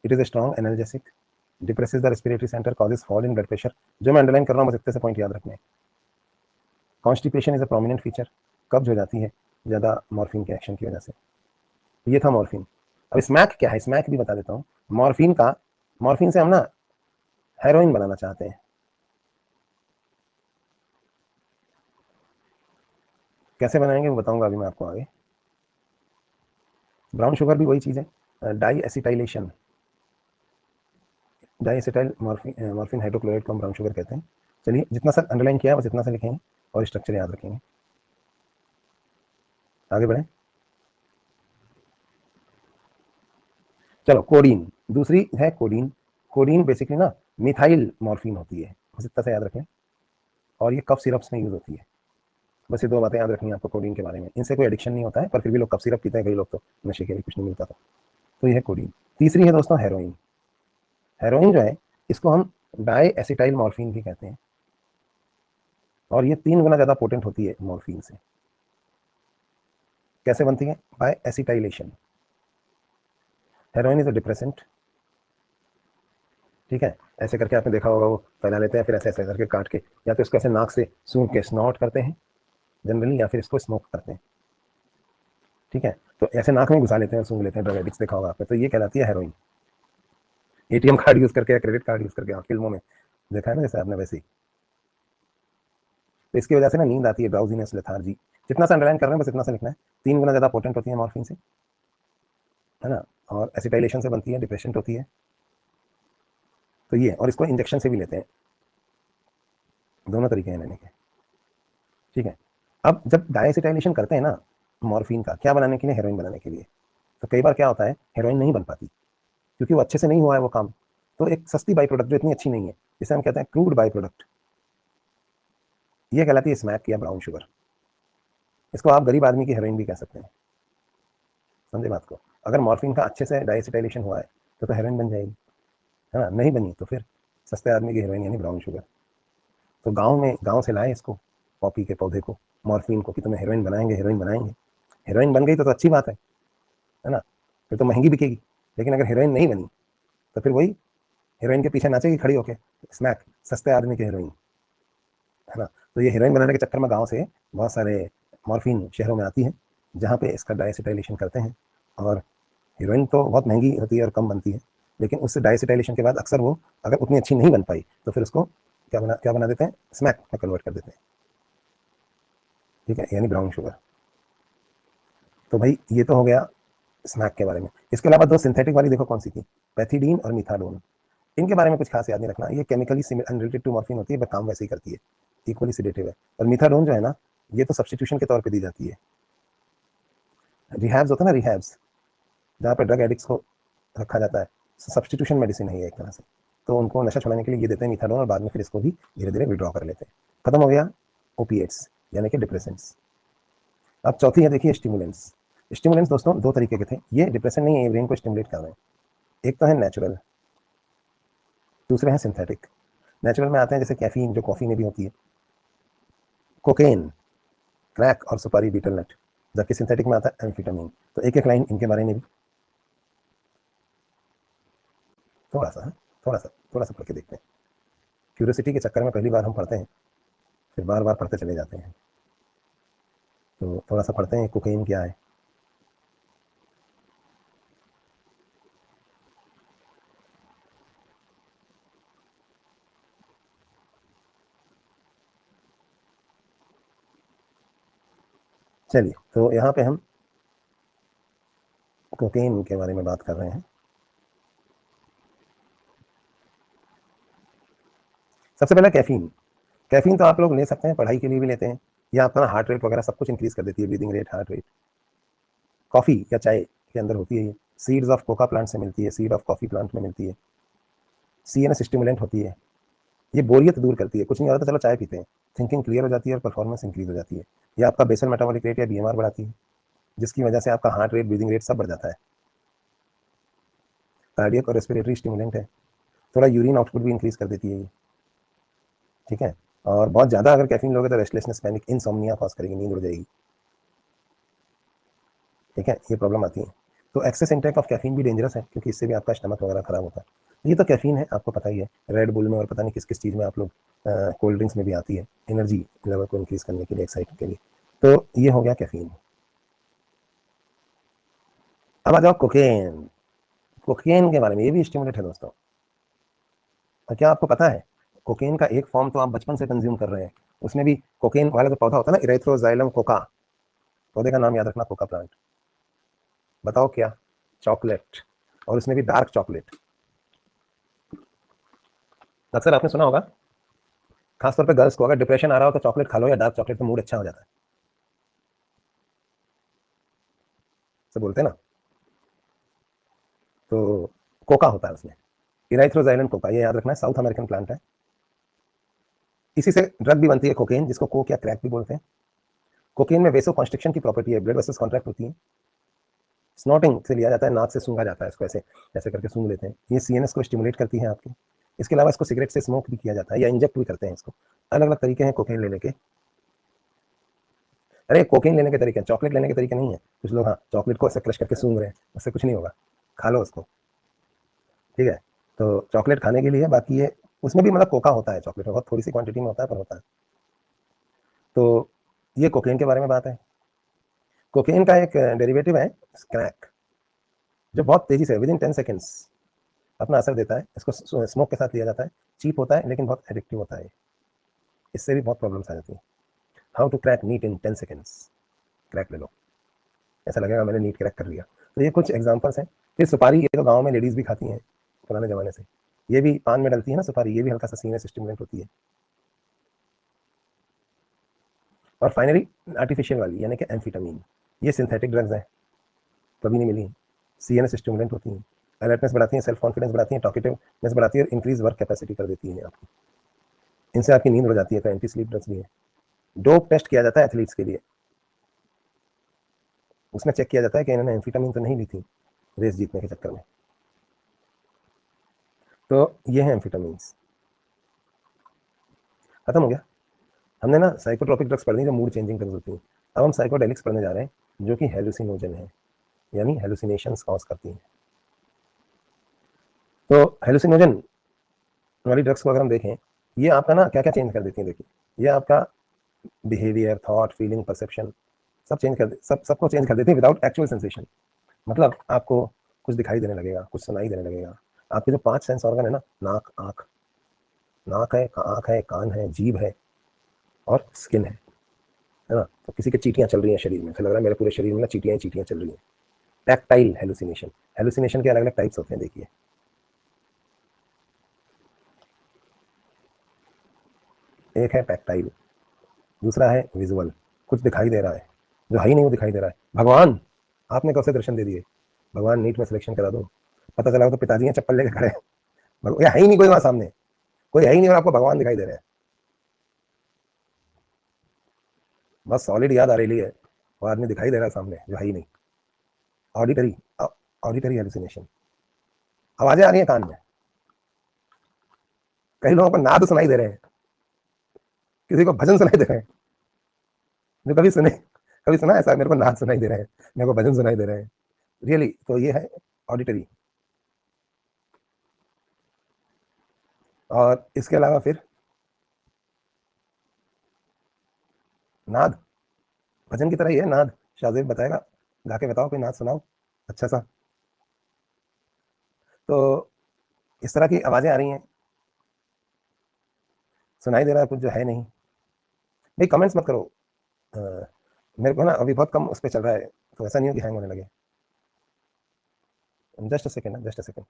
It is a strong analgesic, depresses the respiratory centre, causes fall in blood pressure. जो मैं अंडरलाइन कर रहा हूँ बस इतने से पॉइंट याद रखने। Constipation is a prominent feature, कब्ज हो जाती है ज़्यादा मॉर्फिन के एक्शन की वजह से। ये था मॉर्फिन। अब स्मैक क्या है, स्मैक भी बता देता हूँ। मॉर्फिन का, मॉर्फिन से हम ना हेरोइन बनाना चाहते हैं। कैसे बनाएंगे वो बताऊंगा अभी मैं आपको आगे। ब्राउन शुगर भी वही चीज़ है, di acetylation, di acetyl morphine, morphine hydrochloride को हम ब्राउन शुगर कहते हैं। चलिए जितना सा अंडरलाइन किया है बस इतना सा लिखेंगे और स्ट्रक्चर याद रखेंगे। आगे बढ़ें। चलो कोडीन, दूसरी है कोडीन। कोडीन बेसिकली ना मिथाइल मॉर्फिन होती है, बस इतना सा याद रखें, और ये कफ सिरप्स में यूज होती है। बस ये दो बातें याद रखनी है आपको कोडीन के बारे में। इनसे कोई एडिक्शन नहीं होता है, पर फिर भी लोग कफ सिरप पीते हैं, कई लोग तो नशे के लिए, कुछ नहीं मिलता तो ये है कोडीन। तीसरी है दोस्तों हेरोइन। हेरोइन जो है इसको हम डाई एसिटाइल मॉर्फिन भी कहते हैं, और ये 3 गुना ज़्यादा पोटेंट होती है मॉर्फिन से। कैसे बनती है? By acetylation. Heroin is a depressant, ठीक है। ऐसे करके आपने देखा होगा, वो फैला लेते हैं, फिर ऐसे ऐसे करके काट के, या तो इसको ऐसे नाक से सूंघ के स्नॉट करते हैं जनरली, या फिर इसको स्मोक करते हैं, ठीक है। तो ऐसे नाक में घुसा लेते हैं, सूंघ लेते हैं, ड्रग एडिक्ट्स देखा होगा आपने, तो ये कहलाती है हेरोइन। एटीएम कार्ड यूज करके या क्रेडिट कार्ड यूज करके, आप फिल्मों में देखा है ना जैसे आपने, वैसे ही। तो इसकी वजह से ना नींद आती है, ड्राउजीनेस, लेथार्जी। जितना सा अंडरलाइन कर रहे हैं बस इतना सा लिखना है। 3 गुना ज़्यादा पोटेंट होती है मॉर्फिन से, है ना, और एसिटाइलेशन से बनती है, डिप्रेशन होती है। तो ये, और इसको इंजेक्शन से भी लेते हैं, दोनों तरीके हैं लेने के, ठीक है। अब जब डायसिटाइलेशन करते हैं ना मॉर्फिन का, क्या बनाने के लिए? हेरोइन बनाने के लिए। तो कई बार क्या होता है, हेरोइन नहीं बन पाती क्योंकि वो अच्छे से नहीं हुआ है वो काम। तो एक सस्ती बाई प्रोडक्ट जो इतनी अच्छी नहीं है, जिसे हम कहते हैं क्रूड बाई प्रोडक्ट, ये कहलाती है स्मैक या ब्राउन शुगर। इसको आप गरीब आदमी की हेरोइन भी कह सकते हैं, समझे बात को। अगर मॉर्फिन का अच्छे से डायसिटाइलेशन हुआ है तो हेरोइन बन जाएगी, है ना। नहीं बनी तो फिर सस्ते आदमी की हेरोइन यानी ब्राउन शुगर। तो गाँव से लाए इसको, पॉपी के पौधे को, मॉर्फिन को, कि तुम्हें हेरोइन बनाएंगे, हेरोइन बनाएंगे। हेरोइन बन गई तो अच्छी बात है ना, फिर तो महंगी बिकेगी। लेकिन अगर हेरोइन नहीं बनी तो फिर वही हेरोइन के पीछे नाचेगी खड़ी होके, स्मैक, सस्ते आदमी की हेरोइन, है ना। तो ये हेरोइन बनाने के चक्कर में गांव से बहुत सारे मॉर्फिन शहरों में आती है, जहाँ पे इसका डायसिटाइलेशन करते हैं। और हीरोइन तो बहुत महंगी होती है और कम बनती है, लेकिन उससे डायसिटाइलेशन के बाद अक्सर वो अगर उतनी अच्छी नहीं बन पाई तो फिर उसको क्या बना देते हैं, स्मैक में कन्वर्ट कर देते हैं, ठीक है, यानी ब्राउन शुगर। तो भाई ये तो हो गया स्मैक के बारे में। इसके अलावा दो सिंथेटिक वाली देखो कौन सी थी, पैथिडीन और मिथाडोन। इनके बारे में कुछ खास याद नहीं रखना, ये केमिकली अनरिलेटेड टू मॉर्फिन होती है, काम वैसे ही करती है, इक्वली सिडेटिव है। और मिथाडोन जो है ना, ये तो सब्सटीट्यूशन के तौर पे दी जाती है। रिहैब्स होता है ना, रिहैब्स, जहाँ पे ड्रग एडिक्ट्स को रखा जाता है, सब्सटीट्यूशन मेडिसिन है ये एक तरह से। तो उनको नशा छुड़ाने के लिए ये देते हैं मिथाडोन, और बाद में फिर इसको भी धीरे धीरे विड्रॉ कर लेते हैं। खत्म हो गया ओपीएट्स यानी कि डिप्रेसेंट्स। अब चौथी है, देखिए स्टिमुलेंट्स। स्टिमुलेंट्स दोस्तों दो तरीके के थे, ये डिप्रेशन नहीं है, ये ब्रेन को स्टिमुलेट कर रहे हैं। एक तो है नेचुरल, दूसरे हैं सिंथेटिक। नेचुरल में आते हैं जैसे कैफीन, जो कॉफी में भी होती है, कोकेन, क्रैक और सुपारी, बीटल नट। जबकि सिंथेटिक में आता है एम्फिटामिन। तो एक एक लाइन इनके बारे में भी थोड़ा सा थोड़ा सा पढ़ के देखते हैं। क्यूरियोसिटी के चक्कर में पहली बार हम पढ़ते हैं, फिर बार बार पढ़ते चले जाते हैं। तो थोड़ा सा पढ़ते हैं कोकेन क्या है। चलिए, तो यहाँ पे हम कोकेन के बारे में बात कर रहे हैं। सबसे पहले कैफीन। कैफीन तो आप लोग ले सकते हैं, पढ़ाई के लिए भी लेते हैं, या अपना हार्ट रेट वगैरह सब कुछ इंक्रीज कर देती है, breathing rate, heart rate. Coffee या चाय के अंदर होती है ये, सीड्स ऑफ कोका प्लांट से मिलती है, सीड ऑफ कॉफ़ी प्लांट में मिलती है। सीएनएस स्टिमुलेंट होती है, ये बोरियत दूर करती है, कुछ नहीं होता तो चलो चाय पीते हैं, थिंकिंग क्लियर हो जाती है और परफॉर्मेंस इंक्रीज हो जाती है। ये आपका बेसल मेटाबॉलिक रेट या बीएमआर बढ़ाती है, जिसकी वजह से आपका हार्ट रेट, ब्रीदिंग रेट सब बढ़ जाता है। कार्डियक और रेस्पिरेटरी स्टिमुलेंट है, थोड़ा यूरिन आउटपुट भी इंक्रीज कर देती है ये, ठीक है। और बहुत ज़्यादा अगर कैफीन लोगे तो रेस्टलेसनेस, पैनिक, इनसोम्निया कॉज करेगी, नींद उड़ जाएगी, ठीक है, ये प्रॉब्लम आती है। तो एक्सेस इंटेक ऑफ कैफीन भी डेंजरस है, क्योंकि इससे भी आपका स्टमक वगैरह खराब होता है। ये तो कैफीन है, आपको पता ही है, रेड बुल में और पता नहीं किस किस चीज़ में आप लोग, कोल्ड ड्रिंक्स में भी आती है, एनर्जी लेवल को इंक्रीज करने के लिए, एक्साइट के लिए। तो ये हो गया कैफीन। अब आ जाओ कोकेन। कोकेन के बारे में, ये भी स्टिमुलेट है दोस्तों। और क्या आपको पता है, कोकेन का एक फॉर्म तो आप बचपन से कंज्यूम कर रहे हैं, उसमें भी कोकेन वाला जो पौधा होता है ना, इरेथ्रोजाइलम कोका, पौधे का नाम याद रखना, कोका प्लांट। बताओ क्या? चॉकलेट, और उसमें भी डार्क चॉकलेट। अक्सर आपने सुना होगा, खासतौर पे गर्ल्स को, अगर डिप्रेशन आ रहा हो तो चॉकलेट खा लो या डार्क चॉकलेट, तो मूड अच्छा हो जाता है, सब बोलते हैं ना। तो कोका होता है उसमें, इराइथ्रोजाइलन कोका, ये याद रखना है, साउथ अमेरिकन प्लांट है। इसी से ड्रग भी बनती है कोकेन, जिसको कोक या क्रैक भी बोलते हैं। कोकेन में वेसो कॉन्स्ट्रिक्शन की प्रॉपर्टी है, ब्लड वेसल्स कॉन्ट्रैक्ट होती है। स्नॉटिंग से लिया जाता है, नाक से सूंघा जाता है इसको, ऐसे ऐसे करके सूंघ लेते हैं। ये सीएनएस को स्टिमुलेट करती है आपकी। इसके अलावा इसको सिगरेट से स्मोक भी किया जाता है या इंजेक्ट भी करते हैं इसको। अलग अलग तरीके हैं कोकेन लेने के। अरे कोकेन लेने के तरीके, चॉकलेट लेने के तरीके नहीं है। कुछ लोग हाँ चॉकलेट को ऐसे क्रश करके सूंघ रहे हैं, उससे कुछ नहीं होगा, खा लो उसको, ठीक है। तो चॉकलेट खाने के लिए, बाकी ये उसमें भी मतलब कोका होता है, चॉकलेट में बहुत थोड़ी सी क्वांटिटी में होता है पर होता है। तो ये कोकेन के बारे में बात है। कोकेन का एक डेरिवेटिव है क्रैक, जो बहुत तेजी से विद इन 10 सेकेंड्स अपना असर देता है। इसको स्मोक के साथ लिया जाता है, चीप होता है लेकिन बहुत एडिक्टिव होता है। इससे भी बहुत प्रॉब्लम्स आ जाती है। How to crack NEET in 10 seconds, crack ले लो, ऐसा लगेगा मैंने नीट क्रैक कर लिया। तो ये कुछ एग्जांपल्स हैं। फिर सुपारी, ये तो गाँव में लेडीज भी खाती हैं पुराने ज़माने से, ये भी पान में डलती है ना सुपारी, ये भी हल्का सा सीनियर स्टिमुलेंट होती है। और फाइनली आर्टिफिशियल वाली यानी कि एम्फिटामिन, ये सिंथेटिक ड्रग्स हैं, कभी नहीं मिली। सीएनएस स्टिमुलेंट होती हैं, अलर्टनेस बढ़ाती हैं, सेल्फ कॉन्फिडेंस बढ़ाती हैं, टॉकेटिवनेस बढ़ाती है, इंक्रीज वर्क कैपेसिटी कर देती हैं आपकी। इनसे आपकी नींद बढ़ जाती है, तो एंटी स्लीप ड्रग्स भी है। डोप टेस्ट किया जाता है एथलीट्स के लिए, उसमें चेक किया जाता है कि इन्होंने एम्फिटामिन तो नहीं ली थी रेस जीतने के चक्कर में। तो ये है एम्फिटामिन। खत्म हो गया। हमने ना साइकोट्रोपिक ड्रग्स पढ़नी जो मूड चेंजिंग ड्रग्स होती हैं। अब हम साइकोडेलिक्स पढ़ने जा रहे हैं जो कि हेलुसिनोजन है, यानी हेलुसिनेशंस कॉज करती हैं। तो हेलुसिनोजन वाली ड्रग्स को अगर हम देखें, ये आपका ना क्या क्या चेंज कर देती है। देखिए, ये आपका बिहेवियर, थॉट, फीलिंग, परसेप्शन सब चेंज कर सबको चेंज कर देती है विदाउट एक्चुअल सेंसेशन। मतलब आपको कुछ दिखाई देने लगेगा, कुछ सुनाई देने लगेगा। आपके जो 5 सेंस ऑर्गन है ना, नाक आँख, नाक है, आँख है, कान है, जीभ है और स्किन है ना। तो किसी के चीटियाँ चल रही हैं शरीर में, फिर लग रहा है मेरे पूरे शरीर में ना चीटियाँ ही चीटियाँ चल रही हैं। टैक्टाइल हेलुसिनेशन, हेलुसिनेशन के अलग अलग टाइप्स होते हैं देखिए। एक है टैक्टाइल, दूसरा है विजुअल, कुछ दिखाई दे रहा है, जो है ही नहीं वो दिखाई दे रहा है। भगवान, आपने कब से दर्शन दे दिए, भगवान नीट में सिलेक्शन करा दो, पता चला तो पिताजी हैं चप्पल लेकर खड़े हैं, या है ही नहीं कोई वहां सामने, कोई है ही नहीं और आपको भगवान दिखाई दे रहे हैं। बस सॉलिड याद आ रही है, वो आदमी दिखाई दे रहा है सामने जो है ही नहीं। ऑडिटरी, ऑडिटरी हेलुसिनेशन, आवाजें आ रही हैं कान में, कई लोगों को नाद सुनाई दे रहे हैं, किसी को भजन सुनाई दे रहे हैं। जो कभी सुने, कभी सुना ऐसा मेरे को नाद सुनाई दे रहे हैं, मेरे को भजन सुनाई दे रहे हैं, रियली। तो ये है ऑडिटरी। और इसके अलावा फिर नाद, भजन की तरह ही है नाद। शाहजेब बताएगा, गा के बताओ, कोई नाद सुनाओ अच्छा सा। तो इस तरह की आवाजें आ रही हैं, सुनाई दे रहा है कुछ जो है नहीं। भाई कमेंट्स मत करो, अ, मेरे को ना अभी बहुत कम उस पर चल रहा है, तो ऐसा नहीं हो कि हैंग होने लगे। Just a second, just a second.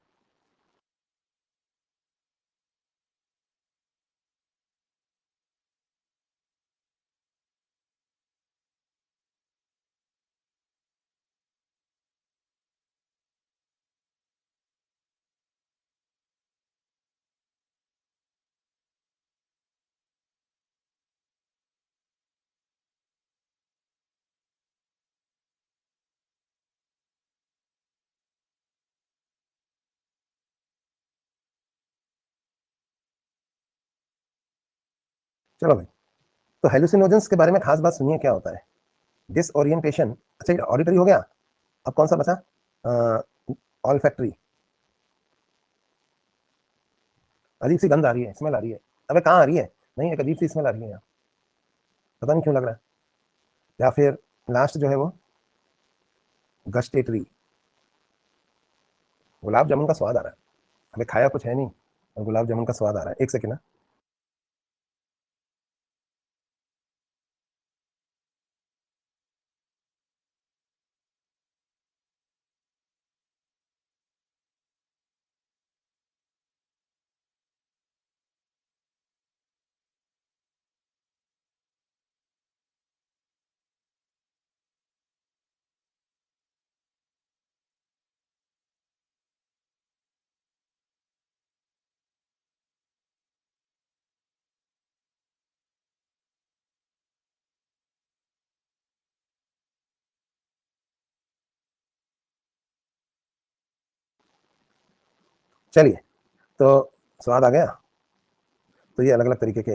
चलो भाई, तो हेलुसिनोजेंस के बारे में खास बात सुनिए क्या होता है। डिसओरिएंटेशन, अच्छा ये ऑडिटरी हो गया। अब कौन सा बचा, ऑल फैक्ट्री। अजीब सी गंध आ रही है, स्मेल आ रही है। अबे कहाँ आ रही है, नहीं एक अजीब सी स्मेल आ रही है यहाँ, पता नहीं क्यों लग रहा है। या फिर लास्ट जो है वो गस्टेटरी, गुलाब जामुन का स्वाद आ रहा है। अबे खाया कुछ है नहीं और गुलाब जामुन का स्वाद आ रहा है, एक सेकेंड ना। चलिए, तो स्वाद आ गया। तो ये अलग अलग तरीके के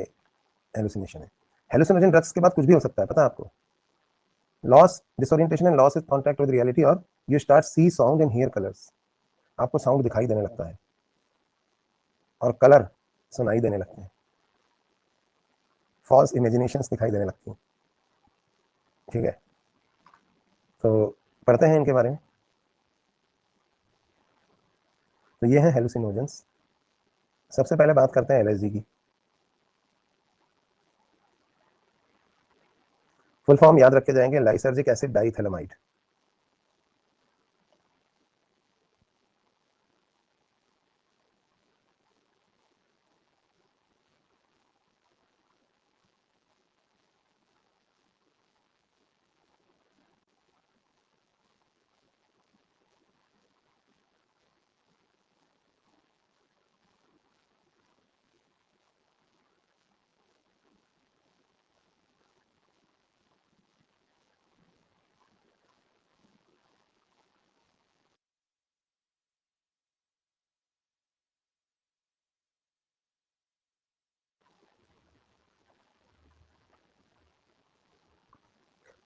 हेलुसिनेशन है। हेलुसिनोजन ड्रग्स के बाद कुछ भी हो सकता है, पता है आपको? Loss, disorientation and loss is contact with reality, और you start see sound and hear colours. आपको साउंड दिखाई देने लगता है और कलर सुनाई देने लगते हैं, फॉल्स इमेजिनेशंस दिखाई देने लगती हैं। ठीक है, तो पढ़ते हैं इनके बारे में। तो ये है हेलुसिनोजेंस। सबसे पहले बात करते हैं एलएसडी की। फुल फॉर्म याद रखे जाएंगे, लाइसर्जिक एसिड डाइथैलेमाइड।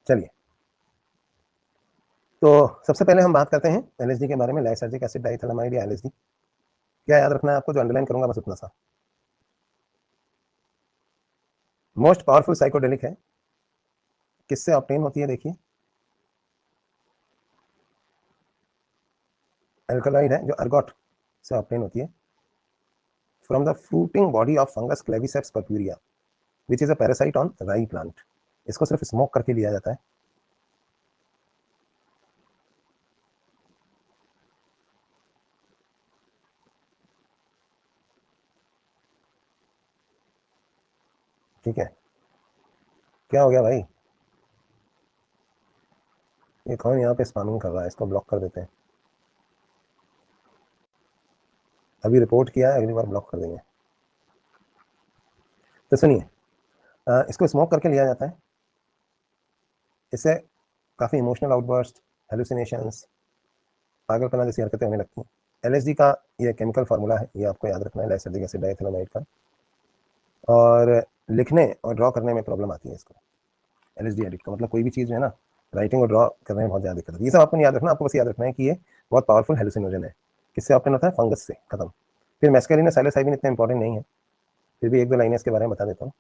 चलिए, तो सबसे पहले हम बात करते हैं एलएसडी के बारे में, लाइसर्जिक एसिड डाइथैलेमाइड या एलएसडी। क्या याद रखना है आपको? जो अंडरलाइन करूंगा बस उतना सा। मोस्ट पावरफुल साइकोडेलिक है। किससे ऑब्टेन होती है? देखिए, एल्कलॉइड है जो अर्गोट से ऑब्टेन होती है, from the fruiting body of fungus Claviceps purpurea, which is a parasite on rye plant. इसको सिर्फ स्मोक करके लिया जाता है। ठीक है, क्या हो गया भाई? ये कौन यहाँ पे स्पैमिंग कर रहा है? इसको ब्लॉक कर देते हैं। अभी रिपोर्ट किया है, अगली बार ब्लॉक कर देंगे। तो सुनिए, इसको स्मोक करके लिया जाता है। इससे काफ़ी इमोशनल आउटबर्स्ट, हेलुसिनेशंस, पागलपना जैसी हरकतें होने लगती हैं। एलएसडी का ये केमिकल फार्मूला है, ये आपको याद रखना है, लाइसर्जिक एसिड डाइथैलेमाइड का। और लिखने और ड्रॉ करने में प्रॉब्लम आती है इसको, एलएसडी एडिक्ट का। मतलब कोई भी चीज़ जो है ना, राइटिंग और ड्रॉ करने में बहुत ज़्यादा दिक्कत होती है। ये सब आपको नहीं याद रखना, आपको बस याद रखना है कि ये बहुत पावरफुल हेलुसिनोजन है। किससे ऑप्टेन होता है? फंगस से। खत्म। फिर मेस्केलिन और साइलोसाइबिन इतने इंपॉर्टेंट नहीं है, फिर भी एक दो लाइनें इसके बारे में बता देता हूँ,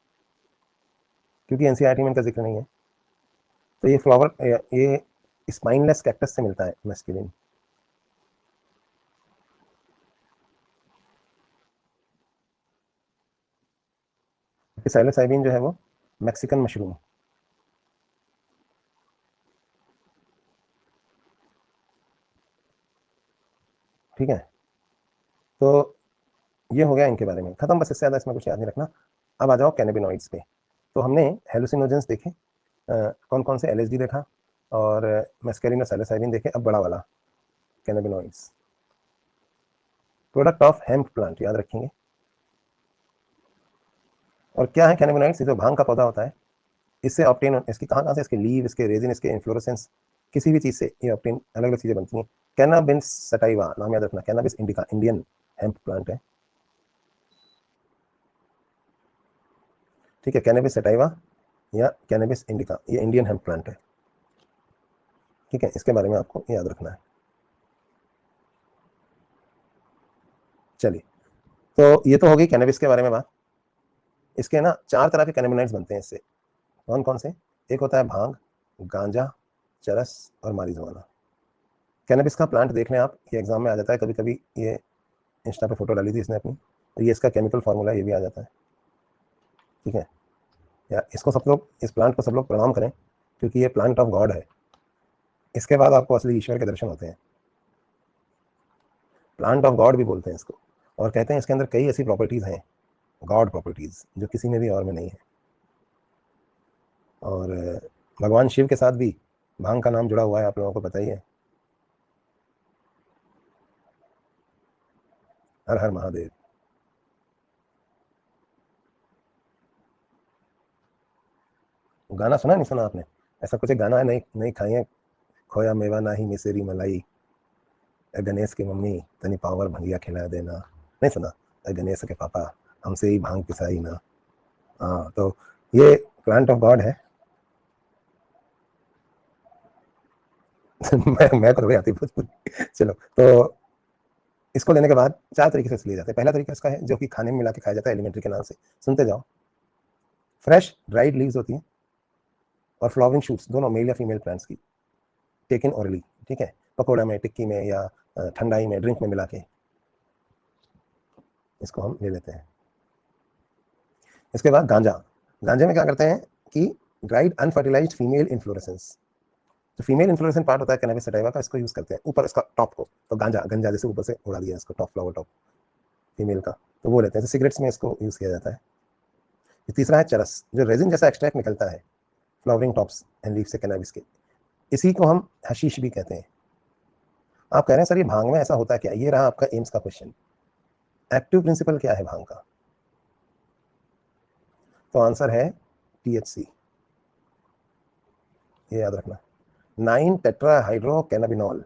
क्योंकि एनसीईआरटी में इनका जिक्र नहीं है। तो ये फ्लावर, ये स्पाइनलेस कैक्टस से मिलता है मेस्केलिन। साइलोसाइबिन जो है वो मैक्सिकन मशरूम। ठीक है, तो ये हो गया इनके बारे में, खत्म। बस इससे ज़्यादा इसमें कुछ याद नहीं रखना। अब आ जाओ कैनेबिनॉइड्स पे। तो हमने हेलुसिनोजेंस देखे, कौन कौन से? एलएसडी देखा, और मेस्केलिन और साइलोसाइबिन देखे। अब बड़ा वाला, कैनेबिनॉइड्स, प्रोडक्ट ऑफ हेम्प प्लांट, याद रखेंगे। और क्या है कैनेबिनॉइड्स? ये जो भांग का पौधा होता है, इससे ऑप्टेन, इसकी कहाँ कहाँ से? इसके लीव, इसके रेजिन, इसके इन्फ्लोरेसेंस, किसी भी चीज़ से ये ऑप्टेन, अलग अलग चीज़ें बनती हैं। कैनाबिस सटाइवा नाम याद रखना, cannabis indica Indian hemp plant है। ठीक है, कैनाबिस सटाइवा या कैनाबिस इंडिका, ये इंडियन हेम्प प्लांट है। ठीक है, इसके बारे में आपको याद रखना है। चलिए, तो ये तो हो गई कैनबिस के बारे में बात। इसके ना चार तरह के कैनाबिनॉइड्स बनते हैं इससे। कौन कौन से? एक होता है भांग, गांजा, चरस और मारिजुआना। कैनबिस का प्लांट देख लें आप, ये एग्जाम में आ जाता है कभी कभी। ये इंस्टा पे फोटो डाली थी इसने अपनी, तो ये इसका केमिकल फार्मूला ये भी आ जाता है। ठीक है, या इसको सब लोग, इस प्लांट को सब लोग प्रणाम करें, क्योंकि ये प्लांट ऑफ गॉड है। इसके बाद आपको असली ईश्वर के दर्शन होते हैं। प्लांट ऑफ गॉड भी बोलते हैं इसको, और कहते हैं इसके अंदर कई ऐसी प्रॉपर्टीज़ हैं, गॉड प्रॉपर्टीज़, जो किसी में भी और में नहीं है। और भगवान शिव के साथ भी भांग का नाम जुड़ा हुआ है, आप लोगों को पता ही है। हर हर महादेव। गाना सुना नहीं सुना आपने? ऐसा कुछ एक गाना है, नहीं नहीं खाइए खोया मेवा ना ही मिसेरी मलाई। गणेश की मम्मी तनी पावर भंगिया खिला देना, नहीं सुना? गणेश के पापा हमसे ही भांग पिसाई ना। हाँ, तो ये प्लांट ऑफ गॉड है। मैं तो नहीं आती भोजपुरी। चलो, तो इसको लेने के बाद 4 तरीके से लिए जाते हैं। पहला तरीका इसका है जो कि खाने में मिला के खाया जाता है एलिमेंट्री के नाम से, सुनते जाओ। फ्रेश ड्राइड लीव्स होती हैं और फ्लावरिंग शूट्स, दोनों मेल या फीमेल प्लांट्स की, टेकन ओरली, ठीक है, पकौड़ा में, टिक्की में या ठंडाई में, ड्रिंक में मिला के इसको हम ले लेते हैं। इसके बाद गांजा। गांजे में क्या करते हैं कि ड्राइड अनफर्टिलाइज्ड फीमेल इन्फ्लोरेसेंस, जो फीमेल इन्फ्लोरेसेंस पार्ट होता है कैनबिस सटाइवा का, इसको यूज करते हैं ऊपर इसका टॉप को, तो गांजा गंजा जैसे ऊपर से उड़ा दिया इसको, टॉप फ्लावर टॉप फीमेल का, तो वो लेते हैं। तो सिगरेट्स में इसको यूज किया जाता है। तीसरा है चरस, जो रेजिन जैसा एक्सट्रैक्ट निकलता है फ्लावरिंग टॉप्स एंड लीव से कैनबिस के, इसी को हम हशीश भी कहते हैं। आप कह रहे हैं सर ये भांग में ऐसा होता है क्या? ये रहा आपका एम्स का क्वेश्चन। एक्टिव प्रिंसिपल क्या है भांग का? तो आंसर है THC, ये याद रखना, 9 टेट्रा हाइड्रो कैनाबिनॉल।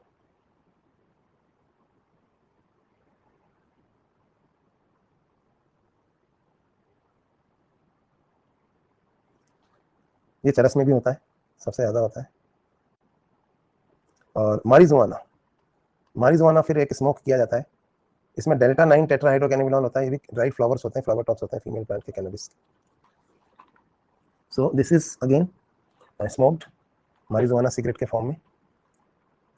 ये चरस में भी होता है, सबसे ज्यादा होता है। और मारिजुआना, मारिजुआना फिर एक स्मोक किया जाता है, इसमें डेल्टा 9 टेट्रा हाइड्रो कैनाबिनॉल होता है, ये भी ड्राई फ्लावर्स होते हैं, फ्लावर टॉप्स होते हैं फीमेल प्लांट के cannabis. So this is again smoked marijuana cigarette के फॉर्म में।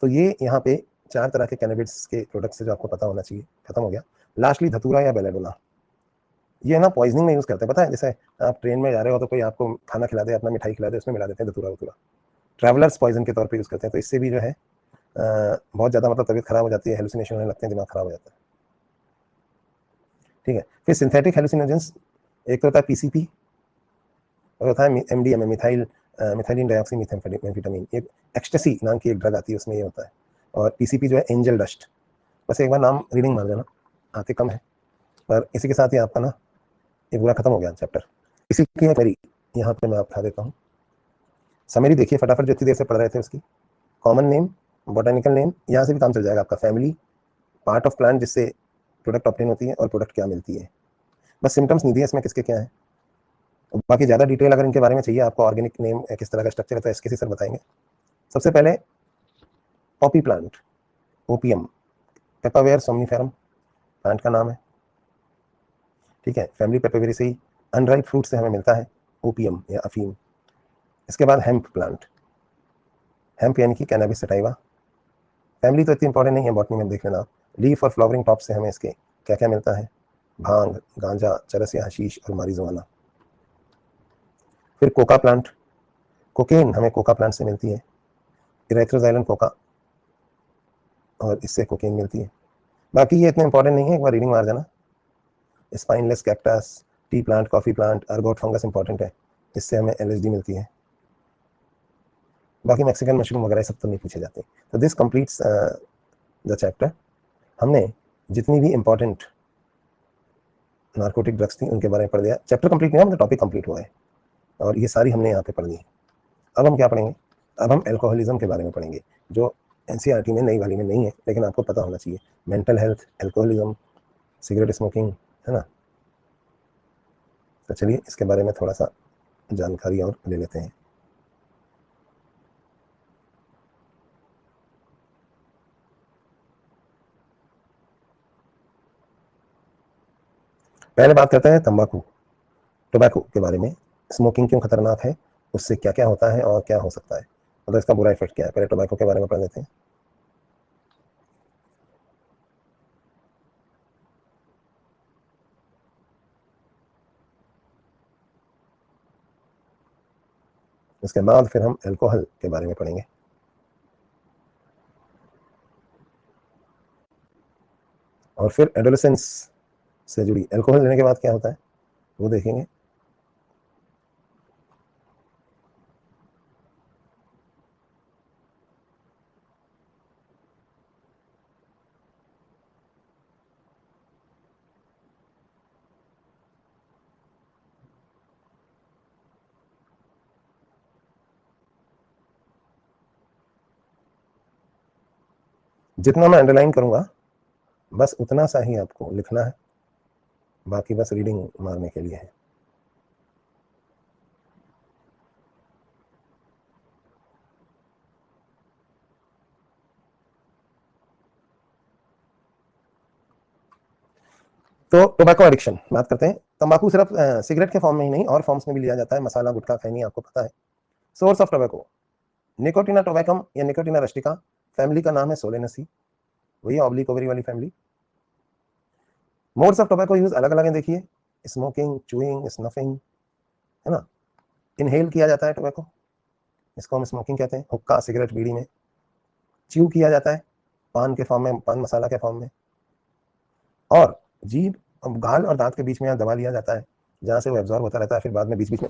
तो ये यहाँ पे 4 तरह के कैनबिस के प्रोडक्ट्स जो आपको पता होना चाहिए, खत्म हो गया। लास्टली धतूरा या बेलेडोला, ये ना पॉइजनिंग में यूज करते हैं, पता है? जैसे आप ट्रेन में जा रहे हो तो कोई आपको खाना खिला दे, अपना मिठाई खिला दे, उसमें मिला देते हैं धतूरा वतूरा, ट्रैवलर्स पॉइजन के तौर पे यूज करते हैं। तो इससे भी जो है बहुत ज़्यादा मतलब तबीयत खराब हो जाती है, हेलुसिनेशन होने लगते हैं, दिमाग खराब हो जाता है, ठीक है। फिर सिंथेटिक हेलुसिनोजेंस, एक तो होता है PCP और होता है MDMA, मिथाइलिन डाइऑक्सी मेथाम्फेटामिन, एक एक्सटेसी नाम की एक ड्रग आती है, उसमें ये होता है। और PCP जो है एंजल डस्ट। बस एक बार नाम रीडिंग मार देना, आते कम है, पर इसी के साथ ही आपका ना ये पूरा खत्म हो गया चैप्टर। इसी की मेरी यहाँ पे मैं आपको देता हूँ समरी, देखिए फटाफट जो इतनी देर से पढ़ रहे थे उसकी। कॉमन नेम, बोटानिकल नेम, यहाँ से भी काम चल जाएगा आपका। फैमिली, पार्ट ऑफ प्लांट जिससे प्रोडक्ट ऑप्टेन होती है और प्रोडक्ट क्या मिलती है, बस सिम्टम्स नहीं दिए इसमें किसके क्या है। बाकी ज़्यादा डिटेल अगर इनके बारे में चाहिए आपको, ऑर्गेनिक नेम किस तरह का स्ट्रक्चर है, तो SKC सर बताएंगे। सबसे पहले poppy plant, opium, Papaver somniferum plant का नाम है, ठीक है। फैमिली पेपावेरेसी, अनराइप फ्रूट से हमें मिलता है ओपियम या अफीम। इसके बाद हेम्प प्लांट, हेम्प यानी कि कैनबिस सटाइवा। फैमिली तो इतनी इंपॉर्टेंट नहीं है, बॉटनी में देख लेना। लीफ और फ्लावरिंग टॉप से हमें इसके क्या क्या मिलता है, भांग, गांजा, चरस या हशीश और मारिजुआना। फिर कोका प्लांट, कोकेन हमें कोका प्लांट से मिलती है, इरेथ्रोजाइलम कोका, और इससे कोकेन मिलती है। बाकी ये इतने इंपॉर्टेंट नहीं है, एक बार रीडिंग मार जाना। Spineless cactus, T plant, coffee plant, ergot fungus important है, इससे हमें LSD मिलती है। बाकी मैक्सिकन मशरूम वगैरह सब तो नहीं पूछे जाते। तो दिस कंप्लीट्स द चैप्टर। हमने जितनी भी इंपॉर्टेंट नार्कोटिक ड्रग्स थी उनके बारे में पढ़ लिया। चैप्टर कंप्लीट नहीं हुआ, मतलब टॉपिक कंप्लीट हुआ है, और ये सारी हमने यहाँ पे पढ़ ली है। अब हम क्या पढ़ेंगे? अब हम एल्कोहलिज्म के बारे में पढ़ेंगे, जो NCERT में नई वाली में नहीं है, लेकिन आपको पता होना चाहिए। Mental health, alcoholism, cigarette smoking, है ना। तो चलिए इसके बारे में थोड़ा सा जानकारी और ले लेते हैं। पहले बात करते हैं तंबाकू, टोबैको के बारे में। स्मोकिंग क्यों खतरनाक है, उससे क्या क्या होता है और क्या हो सकता है, मतलब इसका बुरा इफेक्ट क्या है। पहले टोबैको के बारे में पढ़ लेते हैं। उसके बाद फिर हम अल्कोहल के बारे में पढ़ेंगे, और फिर एडोलेसेंस से जुड़ी अल्कोहल लेने के बाद क्या होता है वो देखेंगे। जितना मैं अंडरलाइन करूंगा बस उतना सा ही आपको लिखना है, बाकी बस रीडिंग मारने के लिए है। तो टोबैको एडिक्शन बात करते हैं। तंबाकू सिर्फ सिगरेट के फॉर्म में ही नहीं और फॉर्म्स में भी लिया जाता है, मसाला, गुटखा, खैनी, आपको पता है। सोर्स ऑफ टोबैको, निकोटिना टोबैकम या निकोटिना रस्टिका, फैमिली का नाम है सोलेनेसी, वही ऑब्लिक ओवरी वाली family. Modes of tobacco use अलग अलग हैं, देखिए, स्मोकिंग, चूइंग, स्नफिंग, है ना। इनहेल किया जाता है टोबैको, इसको हम स्मोकिंग कहते हैं, हुक्का, सिगरेट, बीड़ी में। च्यू किया जाता है पान के फॉर्म में, पान मसाला के फॉर्म में। और जीभ, गाल और दांत के बीच में यहाँ दबा लिया जाता है, जहाँ से वो एब्जॉर्ब होता रहता है, फिर बाद में बीच बीच में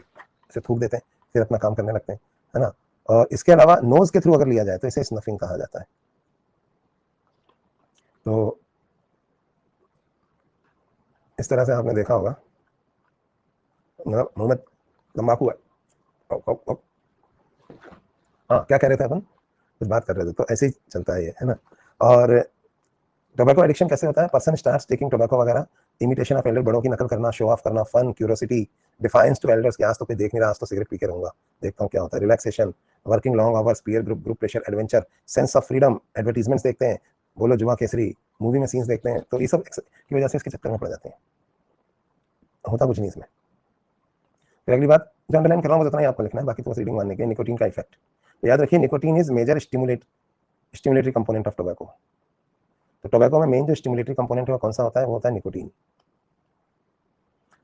से थूक देते हैं, फिर अपना काम करने लगते हैं, है ना। और इसके अलावा नोज के थ्रू अगर लिया जाए तो इसे स्नफिंग कहा जाता है। तो इस तरह से आपने देखा होगा, मुंह में तंबाकू है, हाँ क्या कह रहे थे अपन, कुछ बात कर रहे थे, तो ऐसे ही चलता है ये, है ना। और टोबैको एडिक्शन कैसे होता है, पर्सन स्टार्ट्स टेकिंग टोबैको वगैरह, इमिटेशन ऑफ एल्डर, बड़ों की नकल करना, शो ऑफ करना, fun, curiosity, defiance to elders, कि आज तो कोई देख नहीं रहा, आज तो सिगरेट पी के रहूंगा, देखता हूँ क्या होता है, relaxation, working long hours, peer group, group pressure, adventure, sense of freedom, advertisements देखते हैं, बोलो जुआ केसरी, मूवी में सीन्स देखते हैं, तो ये सब की वजह से इसके चक्कर में पड़ जाते हैं, होता कुछ नहीं इसमें। फिर अगली बात जो अंडरलाइन कर रहा हूँ उतना ही आपको लिखना है, बाकी तो बस रीडिंग मानने के। निकोटीन का इफेक्ट, तो याद रखिए, nicotine is major stimulatory component of tobacco. तो टोबैको में मेन जो स्टिमुलेटरी कंपोनेंट है वो कौन सा होता है, वो होता है निकोटीन।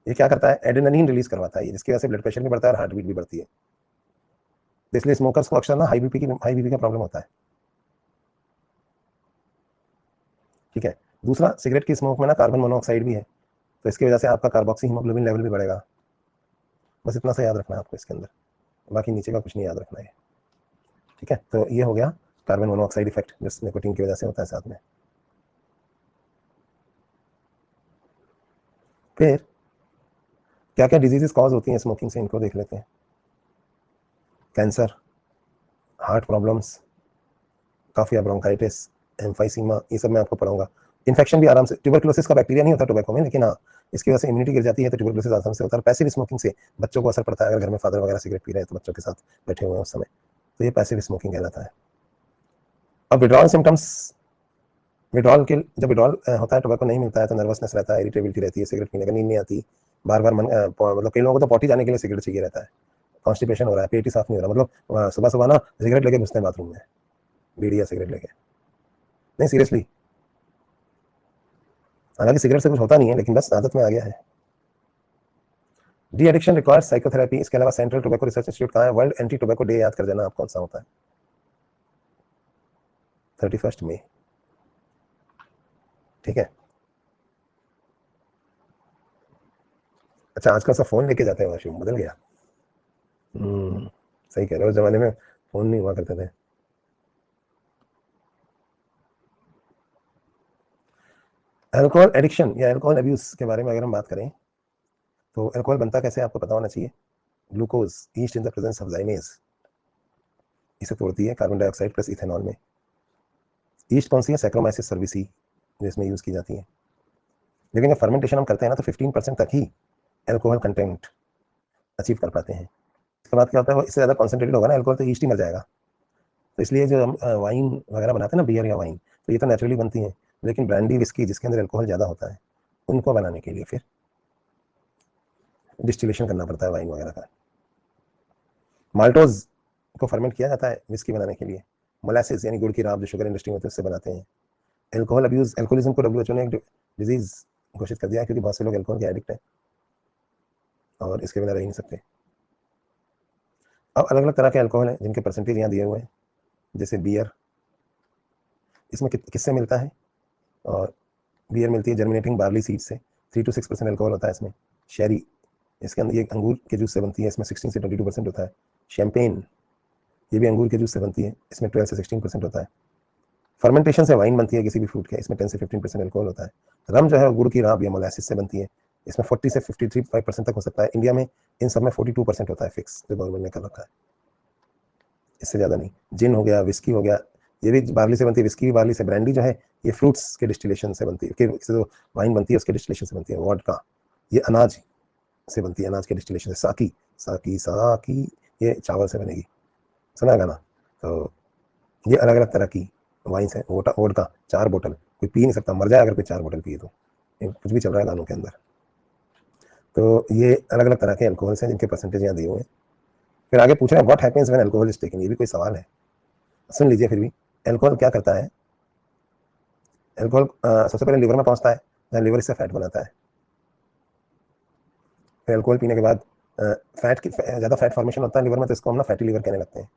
ये क्या करता है, एड्रेनलिन रिलीज करवाता है, जिसकी वजह से ब्लड प्रेशर भी बढ़ता है और हार्ट बीट भी बढ़ती है। तो इसलिए स्मोकर्स को अक्सर ना हाई बीपी का प्रॉब्लम होता है, ठीक है। दूसरा, सिगरेट की स्मोक में ना कार्बन मोनोऑक्साइड भी है, तो इसकी वजह से आपका कार्बोक्सी हीमोग्लोबिन लेवल भी बढ़ेगा। बस इतना सा याद रखना है आपको इसके अंदर, बाकी नीचे का कुछ नहीं याद रखना है, ठीक है। तो ये हो गया कार्बन मोनोऑक्साइड इफेक्ट जो निकोटीन की वजह से होता है साथ में। फिर क्या क्या डिजीजेस कॉज होती हैं स्मोकिंग से, इनको देख लेते हैं। कैंसर, हार्ट प्रॉब्लम्स, काफिया, ब्रोंकाइटिस, एम्फाइसीमा, ये सब मैं आपको पढ़ाऊंगा। इन्फेक्शन भी आराम से, ट्यूबरकुलोसिस का बैक्टीरिया नहीं होता टोबैको में, लेकिन हाँ इसकी वजह से इम्यूनिटी गिर जाती है, तो ट्यूबरकुलोसिस आराम से होता है। पैसिव स्मोकिंग से बच्चों को असर पड़ता है, अगर घर में फादर वगैरह सिगरेट पी रहे हैं तो बच्चों के साथ बैठे हुए हैं उस समय, तो ये पैसिव स्मोकिंग कहलाता है। अब विड्रॉल सिम्टम्स, विड्रॉल के जब विड्रॉल होता है, टोबैको नहीं मिलता है तो नर्वसनेस रहता है, इरिटेबिलिटी रहती है, सिगरेट पीने का नींद नहीं आती, बार बार मन, मतलब कई लोगों को तो पॉटी जाने के लिए सिगरेट चाहिए रहता है, कॉन्स्टिपेशन हो रहा है, पेट ही साफ नहीं हो रहा, मतलब सुबह सुबह ना सिगरेट लेके घुसते हैं बाथरूम में, बीड़ी या सिगरेट लेके, नहीं सीरियसली, हालांकि सिगरेट से कुछ होता नहीं है, लेकिन बस आदत में आ गया है। De addiction requires psychotherapy. इसके अलावा सेंट्रल टोबैको रिसर्च इंस्टीट्यूट कहाँ है, वर्ल्ड एंटी टोबैको डे याद कर देना आप कौन सा होता है, 31 मई, ठीक है। अच्छा, आजकल सब फोन लेके जाते हैं, वाशरूम बदल गया। सही कह रहे हो, उस जमाने में फोन नहीं हुआ करते थे। अल्कोहल एडिक्शन या अल्कोहल अब्यूज के बारे में अगर हम बात करें, तो अल्कोहल बनता कैसे आपको पता होना चाहिए। Glucose, east in the presence of जाइमेज, इसे तोड़ती है कार्बन डाइऑक्साइड प्लस इथेनॉल में। ईस्ट कौन सी है, सैक्रोमाइसिस सर्विसी, जो इसमें यूज की जाती है। लेकिन जब फर्मेंटेशन हम करते हैं ना, तो 15% तक ही एल्कोहल कंटेंट अचीव कर पाते हैं। इसके बाद क्या होता है, वो इससे ज़्यादा कॉन्सेंट्रेटेड होगा ना एल्कोहल, तो ईस्ट ही मर जाएगा। तो इसलिए जो हम वाइन वगैरह बनाते हैं ना, बियर या वाइन, तो ये तो नेचुरली बनती है, लेकिन ब्रांडी, विस्की, जिसके अंदर एल्कोहल ज़्यादा होता है, उनको बनाने के लिए फिर डिस्टिलेशन करना पड़ता है वाइन वगैरह का। माल्टोज को फर्मेंट किया जाता है विस्की बनाने के लिए। मोलासिस यानी गुड़ की राब, जो शुगर इंडस्ट्री में होती है उससे बनाते हैं। एल्कोहल अब्यूज, एल्कोहलिज्म को डब्ल्यूएचओ ने एक डिजीज घोषित कर दिया, क्योंकि बहुत से लोग एल्कोहल के एडिक्ट हैं और इसके बिना रह नहीं सकते। अब अलग अलग तरह के अल्कोहल हैं जिनके परसेंटेज यहाँ दिए हुए हैं, जैसे बियर, इसमें किससे मिलता है, और बियर मिलती है जर्मिनेटिंग बार्ली सीड से, 3 to 6% अल्कोहल होता है इसमें। शेरी, इसके अंदर ये अंगूर के जूस से बनती है, इसमें 16 से 22% होता है। शैम्पेन, ये भी अंगूर के जूस से बनती है, इसमें 12 से 16% होता है। फर्मेंटेशन से वाइन बनती है किसी भी फ्रूट के, इसमें 10 से 15% अल्कोहल होता है। रम जो है गुड़ की राब या मोलासिस से बनती है, इसमें 40 से 53% तक हो सकता है। इंडिया में इन सब में 42% होता है फिक्स, जो गवर्नमेंट ने कर रखा है, इससे ज़्यादा नहीं। जिन हो गया, विस्की हो गया, ये भी बार्ली से बनती है, विस्की भी बार्ली से, ब्रांडी जो है ये फ्रूट्स के डिस्टिलेशन से बनती है, जो वाइन बनती है उसके डिस्टिलेशन से बनती है। वोडका ये अनाज से बनती है, अनाज के डिस्टिलेशन से। साकी साकी साकी ये चावल से बनेगी, सुना गाना। तो ये अलग अलग तरह की वाइन्स है। वोडका 4 बोतल कोई पी नहीं सकता, मर जाए अगर कोई 4 बोतल पिए तो, कुछ भी चल रहा है गानों के अंदर। तो ये अलग अलग तरह के अल्कोहल्स हैं जिनके परसेंटेज यहाँ दिए हुए हैं। फिर आगे पूछ रहे हैं what happens when alcohol is taken, ये भी कोई सवाल है, सुन लीजिए फिर भी। अल्कोहल क्या करता है? अल्कोहल सबसे पहले लिवर में पहुंचता है, जहाँ लिवर इससे फैट बनाता है। फिर अल्कोहल पीने के बाद फैट की ज़्यादा फैट फॉर्मेशन होता है लिवर में, तो इसको हम ना फैटी लिवर कहने लगते हैं।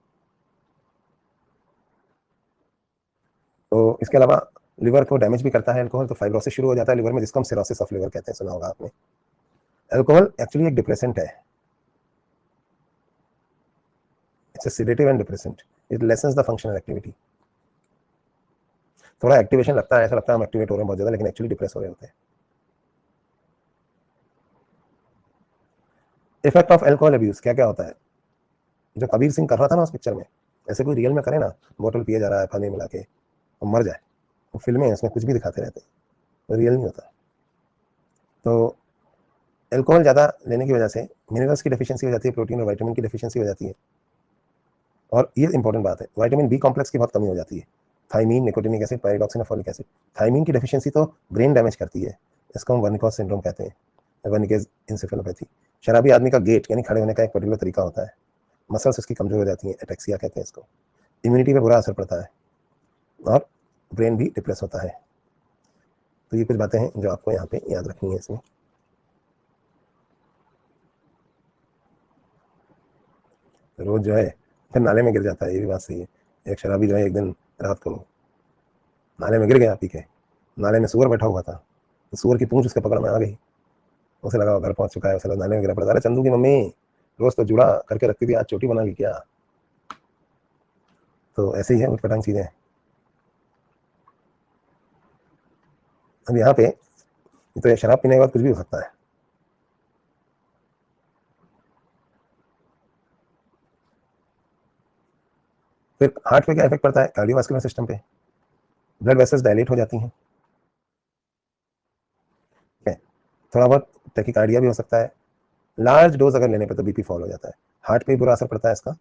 तो इसके अलावा लिवर को डैमेज भी करता है अल्कोहल, तो फाइब्रोसिस शुरू हो जाता है लिवर में, जिसको हम सिरोसिस ऑफ लिवर कहते हैं, सुना होगा आपने। अल्कोहल एक्चुअली एक डिप्रेसेंट है, it's a sedative and depressant, it lessons the functional activity. थोड़ा एक्टिवेशन लगता है, ऐसा लगता है हम एक्टिवेट हो रहे हैं बहुत ज़्यादा, लेकिन एक्चुअली डिप्रेस हो रहे होते हैं। इफेक्ट ऑफ अल्कोहल अब्यूज क्या क्या होता है? जो कबीर सिंह कर रहा था ना उस पिक्चर में, ऐसे कोई रियल में करे ना, बोतल पिए जा रहा है पानी मिला के और मर जाए। वो फिल्में हैं, उसमें कुछ भी दिखाते रहते हैं, तो रियल नहीं होता। तो अल्कोहल ज़्यादा लेने की वजह से मिनरल्स की डेफिशिएंसी हो जाती है, प्रोटीन और विटामिन की डेफिशिएंसी हो जाती है। और ये इंपॉर्टेंट बात है, विटामिन बी कॉम्प्लेक्स की बहुत कमी हो जाती है। थाइमीन, निकोटिनिक एसिड, पायरिडॉक्सिन और फॉलिक एसिड। थाइमीन की डेफिशिएंसी तो ब्रेन डैमेज करती है, इसको हम वर्निकोस सिंड्रोम कहते हैं, वर्निकेज इंसेफेलोपैथी। शराबी आदमी का गेट यानी खड़े होने का एक पर्टिकुलर तरीका होता है, मसल्स उसकी कमजोर हो जाती हैं, एटेक्सिया कहते हैं इसको। इम्यूनिटी पे बुरा असर पड़ता है और ब्रेन भी डिप्रेस होता है। तो ये कुछ बातें हैं जो आपको यहाँ पे याद रखनी है इसमें। रोज जो है फिर नाले में गिर जाता है, ये भी बात सही है। एक शराबी जो है एक दिन रात को नाले में गिर गया पी के, नाले में सुअर बैठा हुआ था, तो सुअर की पूंछ उसके पकड़ में आ गई, उसे लगा घर पहुंच चुका है, उसे लगा नाले में गिरा पड़ा। अरे चंदू की मम्मी रोज तो जुड़ा करके रखती थी, आज चोटी बना ली क्या? तो ऐसे ही है उठपटांग चीजें। अब यहाँ पे तो शराब पीने के बाद कुछ भी हो सकता है। फिर हार्ट पे क्या इफेक्ट पड़ता है? कार्डियोवास्कुलर सिस्टम पे, ब्लड वेसल्स डायलेट हो जाती हैं, ठीक है। थोड़ा बहुत टैकीकार्डिया भी हो सकता है, लार्ज डोज अगर लेने पर तो बीपी फॉल हो जाता है। हार्ट पे बुरा असर पड़ता है इसका।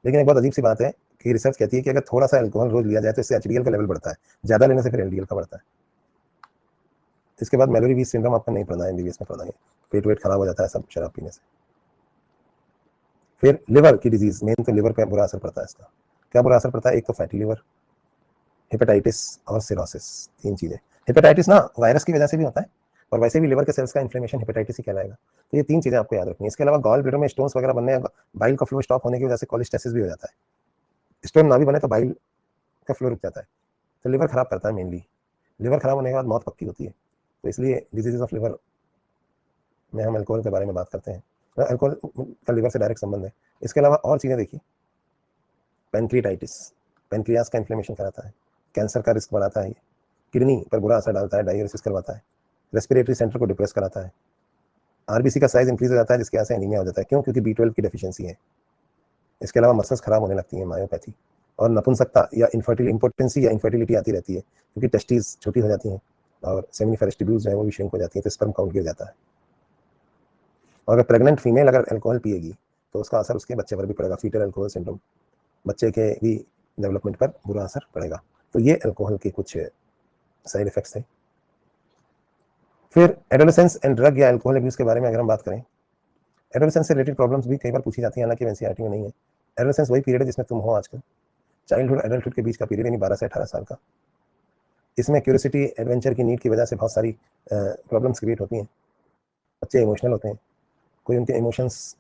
लेकिन एक बहुत अजीब सी बात है कि रिसर्च कहती है कि अगर थोड़ा सा अल्कोहल रोज लिया जाए तो इससे एचडीएल का लेवल बढ़ता है, ज्यादा लेने से फिर एलडीएल का बढ़ता है। इसके बाद मेलोरी वीज सिंड्रोम आपको नहीं पढ़ना है, एमबीबीएस में पढ़ना है, पेट वेट खराब हो जाता है सब शराब पीने से। फिर लिवर की डिजीज, मेन तो लिवर पे बुरा असर पड़ता है इसका। क्या बुरा असर पड़ता है? एक तो फैटी लिवर, हेपेटाइटिस और सिरोसिस, 3 चीजें। हेपेटाइटिस ना वायरस की वजह से भी होता है, और वैसे भी लिवर के सेल्स का इन्फ्लेमेशन हेपेटाइटिस ही कहलाएगा। तो ये 3 चीजें आपको याद रखनी है। इसके अलावा गॉल ब्लैडर में स्टोन्स वगैरह बनने, बाइल का फ्लो स्टॉप होने की वजह से कोलेस्टेसिस भी हो जाता है। स्टोन ना भी बने तो बाइल का फ्लो रुक जाता है, तो लिवर खराब करता है मेनली। लिवर खराब होने के बाद मौत पक्की होती है, तो इसलिए डिजीजेज ऑफ लिवर में हम अल्कोहल के बारे में बात करते हैं। अल्कोहल का लिवर से डायरेक्ट संबंध है। इसके अलावा और चीज़ें देखिए, पेनक्रियाटाइटिस, पेनक्रियास का इन्फ्लेमेशन कराता है, कैंसर का रिस्क बढ़ाता है, किडनी पर बुरा असर डालता है, डायलिसिस करवाता है, रेस्पिरेटरी सेंटर को डिप्रेस कराता है, आरबीसी का साइज इंक्रीज हो जाता है जिसकी वजह से एनीमिया हो जाता है। क्यों? क्योंकि B12 की डेफिशिएंसी है। इसके अलावा मसल्स खराब होने लगती हैं, मायोपैथी, और नपुंसकता या इंपोर्टेंसी या इनफर्टिलिटी आती रहती है, क्योंकि टेस्टिस छोटी हो जाती हैं और सेमिनिफेरस ट्यूब्यूल्स जो है वो भी श्रिंक हो जाती है, तो स्पर्म काउंट गिर जाता है। और अगर प्रेग्नेंट फीमेल अगर अल्कोहल पिएगी तो उसका असर उसके बच्चे पर भी पड़ेगा, फीटल अल्कोहल सिंड्रोम, बच्चे के भी डेवलपमेंट पर बुरा असर पड़ेगा। तो ये अल्कोहल के कुछ साइड इफेक्ट्स हैं। फिर एडोलेसेंस एंड ड्रग या अल्कोहल अब्यूज के बारे में अगर हम बात करें, एडोलेसेंस से रिलेटेड प्रॉब्लम्स भी कई बार पूछी जाती हैं, हालांकि एनसीईआरटी में नहीं है। एडोलेसेंस वही पीरियड है जिसमें तुम हो आजकल, चाइल्डहुड एडल्टहुड के बीच का पीरियड, यानी 12 से 18 साल का। इसमें क्यूरियोसिटी एडवेंचर की नीड की वजह से बहुत सारी प्रॉब्लम्स क्रिएट होती हैं। बच्चे इमोशनल होते हैं, कोई उनके इमोशंस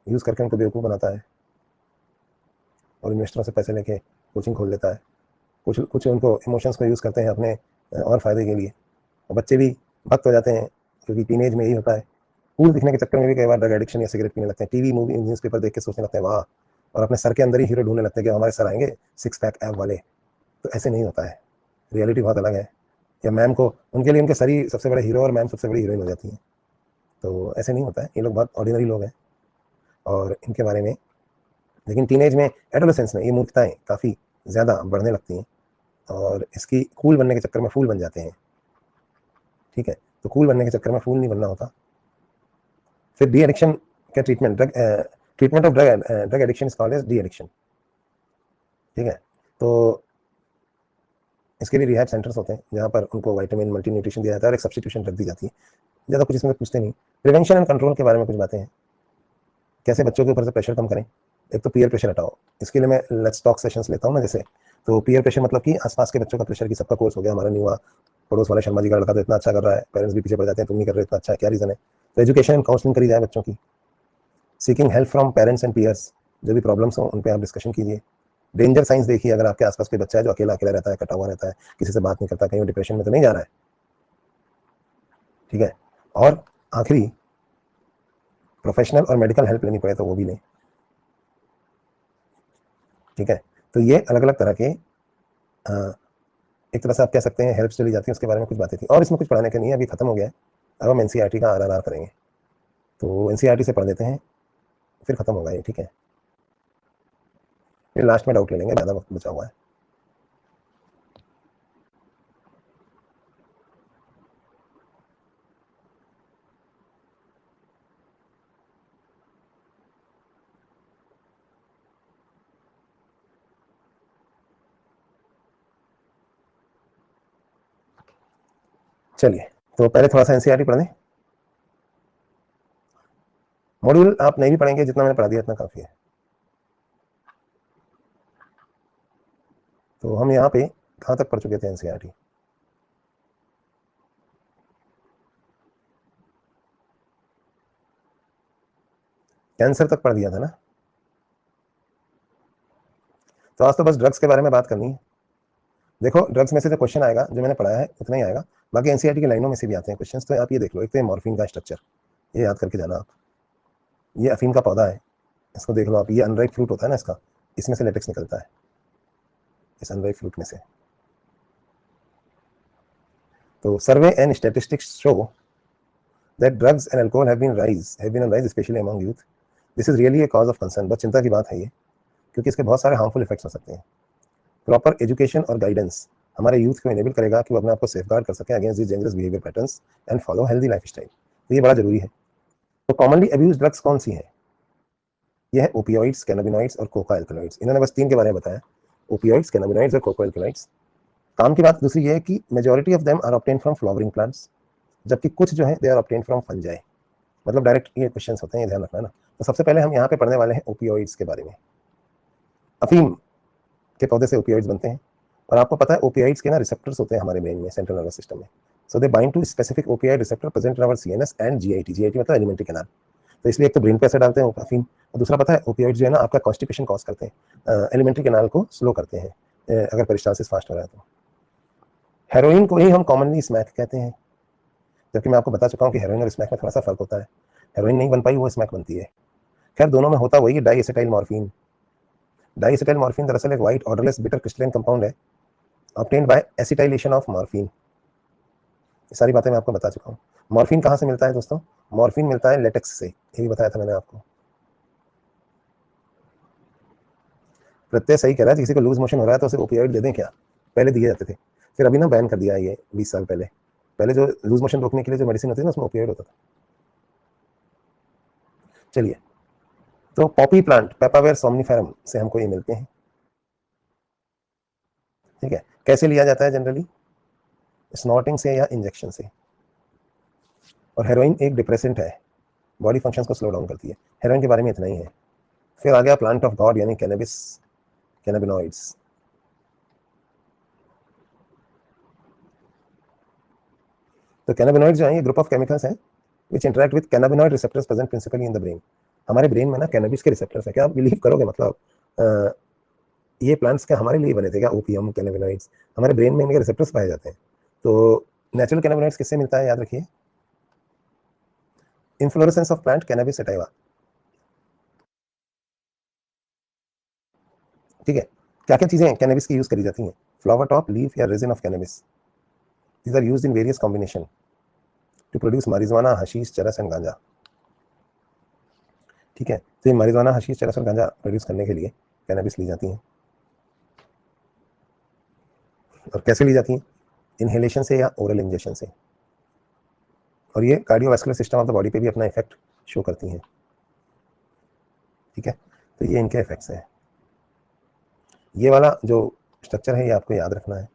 यूज़ करके उनको बेवकूफ़ बनाता है और इन्वेस्टरों से पैसे लेके कोचिंग खोल लेता है। कुछ कुछ उनको इमोशंस को यूज़ करते हैं अपने और फ़ायदे के लिए, और बच्चे भी भक्त हो जाते हैं, क्योंकि टीनेज में यही होता है। कूल दिखने के चक्कर में भी कई बार ड्रग एडिक्शन या सिगरेट पीने लगते हैं, टीवी मूवी न्यूज़पेपर देख के सोचने लगते हैं वाह, और अपने सर के अंदर ही हीरो ढूंढने लगते हैं कि हमारे सर आएंगे 6 पैक ऐप वाले। तो ऐसे नहीं होता है, रियलिटी बहुत अलग है। या मैम को, उनके लिए उनके सर ही सबसे बड़े हीरो और मैम सबसे बड़ी हीरोइन हो जाती हैं। तो ऐसे नहीं होता है, ये लोग बहुत ऑर्डिनरी लोग हैं और इनके बारे में। लेकिन टीनेज में, एडोलेसेंस में ये मूर्खताएं काफ़ी ज़्यादा बढ़ने लगती हैं और इसकी कूल बनने के चक्कर में फूल बन जाते हैं। ठीक है, तो कूल बनने के चक्कर में फूल नहीं बनना होता। फिर डी एडिक्शन का treatment, treatment of drug addiction is called as de addiction. ठीक है, तो इसके लिए रिहैब सेंटर्स होते हैं जहाँ पर उनको विटामिन मल्टी न्यूट्रिशन दिया जाता है और एक सब्स्टिट्यूशन ड्रग दी जाती है। ज़्यादा कुछ इसमें पूछते नहीं। प्रिवेंशन एंड कंट्रोल के बारे में कुछ बातें हैं, कैसे बच्चों के ऊपर से प्रेशर कम करें। एक तो पीयर प्रेशर हटाओ, इसके लिए मैं लेट्स टॉक सेशंस लेता हूँ ना। जैसे तो पीयर प्रेशर मतलब कि आसपास के बच्चों का प्रेशर की सबका कोर्स हो गया, हमारा नहीं हुआ, पड़ोस वाले शर्मा जी का लड़का तो इतना अच्छा कर रहा है, पेरेंट्स भी पीछे पड़ जाते हैं, तुम नहीं कर रहे इतना अच्छा है, क्या रीज़न है। तो एजुकेशन एंड काउंसलिंग करी जाए बच्चों की। Seeking help from parents and peers, जो भी प्रॉब्लम्स हो उन पर आप डिस्कशन कीजिए। डेंजर साइंस देखिए, अगर आपके आसपास कोई बच्चा है जो अकेला अकेला रहता है, कटा हुआ रहता है, किसी से बात नहीं करता, कहीं डिप्रेशन में तो नहीं जा रहा है। ठीक है, और आखिरी, प्रोफेशनल और मेडिकल हेल्प लेनी पड़े तो वो भी लें। ठीक है, तो ये अलग अलग तरह के एक तरह से आप कह सकते हैं हेल्प चली जाती है, उसके बारे में कुछ बातें थी। और इसमें कुछ पढ़ाने के नहीं है, अभी खत्म हो गया है। अब हम एनसीईआरटी का आरआरआर करेंगे, तो एनसीईआरटी से पढ़ लेते हैं, फिर खत्म होगा ये। ठीक है, फिर लास्ट में डाउट ले लेंगे, ज़्यादा वक्त बचा हुआ है। चलिए, तो पहले थोड़ा सा एनसीईआरटी पढ़ लें। मॉड्यूल आप नहीं भी पढ़ेंगे, जितना मैंने पढ़ा दिया इतना काफ़ी है। तो हम यहाँ पे कहाँ तक पढ़ चुके थे एनसीईआरटी? कैंसर तक पढ़ दिया था ना। तो आज तो बस ड्रग्स के बारे में बात करनी है। देखो, ड्रग्स में से जो क्वेश्चन आएगा, जो मैंने पढ़ाया है उतना ही आएगा, बाकी एनसीईआरटी की लाइनों में से भी आते हैं क्वेश्चन। तो आप ये देख लो, एक तो मॉर्फिन का स्ट्रक्चर, ये याद करके जाना आप। ये अफीम का पौधा है, इसको देख लो आप। ये अनराइप फ्रूट होता है ना इसका, इसमें से लेटेक्स निकलता है, इस अनराइप फ्रूट में से। तो survey and statistics show that drugs and alcohol have been on rise specially among youth. This is really a cause of concern. बहुत चिंता की बात है ये, क्योंकि इसके बहुत सारे हार्मफुल इफेक्ट्स हो सकते हैं। प्रॉपर एजुकेशन और गाइडेंस हमारे यूथ को इनेबल करेगा कि वो अपने आप को सेफ गार्ड कर सकें against this dangerous behaviour patterns and follow healthy life style. तो ये बड़ा जरूरी है। तो कॉमनली अब्यूज ड्रग्स कौन सी हैं? ये है ओपियोइड्स, कैनाबिनॉइड्स और कोका एल्कलॉइड्स। इन्होंने बस 3 के बारे में बताया, ओपियोइड्स, कैनाबिनॉइड्स और कोका एल्कलॉइड्स। काम की बात दूसरी ये है कि majority of them are obtain from flowering plants, जबकि कुछ जो है they are obtain from fungi. मतलब डायरेक्ट ये क्वेश्चंस होते हैं, ये ध्यान रखना है ना। तो सबसे पहले हम यहाँ पे पढ़ने वाले हैं ओपियोइड्स के बारे में। अफीम के पौधे से ओपियोइड्स बनते हैं, और आपको पता है ओपियोइड्स के ना रिसेप्टर्स होते हैं हमारे ब्रेन में, सेंट्रल नर्वस सिस्टम में। So they bind to specific opioid receptor present in our CNS and GIT. GIT मतलब एलिमेंट्री कैनाल। तो इसलिए एक तो ब्रेन पे असर डालते हैं अफीम, और दूसरा पता है ओपियोइड्स जो है ना आपका कॉन्स्टिपेशन कॉज करते हैं, एलिमेंट्री कैनाल को स्लो करते हैं, अगर पेरिस्टालसिस फास्ट हो रहा है तो। हेरोइन को ही हम कॉमनली स्मैक कहते हैं, जबकि मैं आपको बता चुका हूँ कि हेरोइन और स्मैक में थोड़ा सा फर्क होता है। हेरोइन नहीं बन पाई, वो स्मैक बनती है। खैर, दोनों में होता वही है, die acetyl morphine. Die acetyl morphine दरअसल एक white odourless bitter crystalline compound है, obtained by acetylation of morphine. ये सारी बातें मैं आपको बता चुका हूँ। मॉर्फिन कहाँ से मिलता है दोस्तों? मॉर्फिन मिलता है लेटेक्स से, ये भी बताया था मैंने आपको। प्रत्यय सही कह रहा है, किसी को लूज मोशन हो रहा है तो उसे ओपियोइड दे दें क्या? पहले दिए जाते थे, फिर अभी ना बैन कर दिया ये 20 साल पहले। पहले जो लूज मोशन रोकने के लिए जो मेडिसिन होती है ना, उसमें ओपियोइड होता था। चलिए, तो पॉपी प्लांट, पेपावेर सोमनिफेरम से हमको ये मिलते हैं। ठीक है, कैसे लिया जाता है जनरली? स्नॉटिंग से या इंजेक्शन से। और हेरोइन एक डिप्रेसेंट है, बॉडी फंक्शंस को स्लो डाउन करती है। हेरोइन के बारे में इतना ही है। फिर आ गया प्लांट ऑफ गॉड यानी कैनबिस, कैनाबिनॉइड्स। तो कैनाबिनॉइड्स जो है ये ग्रुप ऑफ केमिकल्स हैं which interact with cannabinoid receptors present principally in the brain. हमारे ब्रेन में ना कैनबिस के रिसेप्टर्स है। क्या आप बिलीव करोगे, मतलब ये प्लांट्स क्या हमारे लिए बने थे क्या? ओपियम, कैनाबिनॉइड्स, हमारे ब्रेन में इनके रिसेप्टर्स पाए जाते हैं। तो नेचुरल कैनाबिनॉइड्स किससे मिलता है, याद रखिए, inflorescence of plant cannabis sativa. ठीक है, क्या क्या चीजें कैनबिस की यूज करी जाती हैं? फ्लावर टॉप, लीफ या resin of cannabis, these are used in various combination to produce marijuana, hashish, charas and ganja. ठीक है, तो ये marijuana, हशीश, चरस और गांजा प्रोड्यूस करने के लिए कैनबिस ली जाती हैं। और कैसे ली जाती हैं? इनहेलेशन से या ओरल इंजेक्शन से। और ये cardiovascular system of the body पे भी अपना इफेक्ट शो करती हैं। ठीक है, तो ये इनके इफेक्ट्स हैं। ये वाला जो स्ट्रक्चर है ये आपको याद रखना है।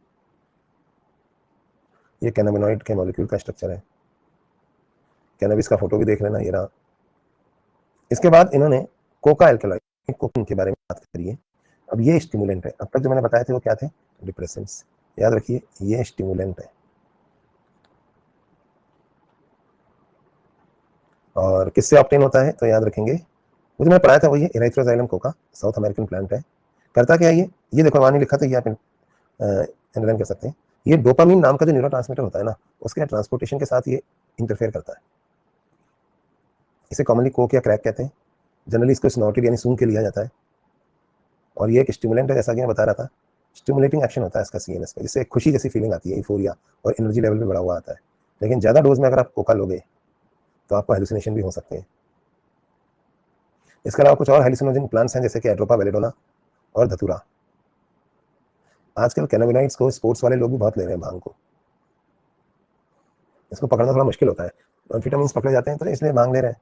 ये कैनाबिनॉइड के मॉलिक्यूल का स्ट्रक्चर है। कैनबिस का फोटो भी देख लेना, ये रहा। इसके बाद इन्होंने कोका एल्कलॉइड कोकिंग के बारे में बात करी है। अब ये स्टिमुलेंट है। अब तक जो मैंने बताए थे वो क्या थे? डिप्रेसेंट्स। याद रखिए ये स्टिमुलेंट है। और किससे ऑब्टेन होता है? तो याद रखेंगे वो जो मैं पढ़ाया था वही है, इराइथ्रोजाइलम कोका, साउथ अमेरिकन प्लांट है। करता क्या है ये देखो वहाँ नहीं लिखा था, ये आप अंडरलाइन कर सकते हैं। ये डोपामीन नाम का जो न्यूरोट्रांसमीटर होता है ना, उसके ट्रांसपोर्टेशन के साथ ये इंटरफेयर करता है। इसे कॉमनली कोक या क्रैक कहते हैं। जनरली इसको स्नॉटेड यानी सूंघ के लिया जाता है। और ये एक स्टिमुलेंट है, जैसा कि मैं बता रहा था। स्टिमुलेटिंग एक्शन होता है इसका सीएनएस पे, जिससे खुशी जैसी फीलिंग आती है, यूफोरिया, और एनर्जी लेवल भी बढ़ा हुआ आता है। लेकिन ज़्यादा डोज में अगर आप कोका लोगे तो आपको हेलुसिनेशन भी हो सकते हैं। इसके अलावा कुछ और हेलुसिनोजन प्लांट्स हैं, जैसे कि एट्रोपा बेलेडोना और धतूरा। आजकल कैनाबिनॉइड्स को स्पोर्ट्स वाले लोग भी बहुत ले रहे हैं, भांग को। इसको पकड़ना थोड़ा मुश्किल होता है, एम्फेटामिन पकड़े जाते हैं, तो इसलिए भांग ले रहे हैं।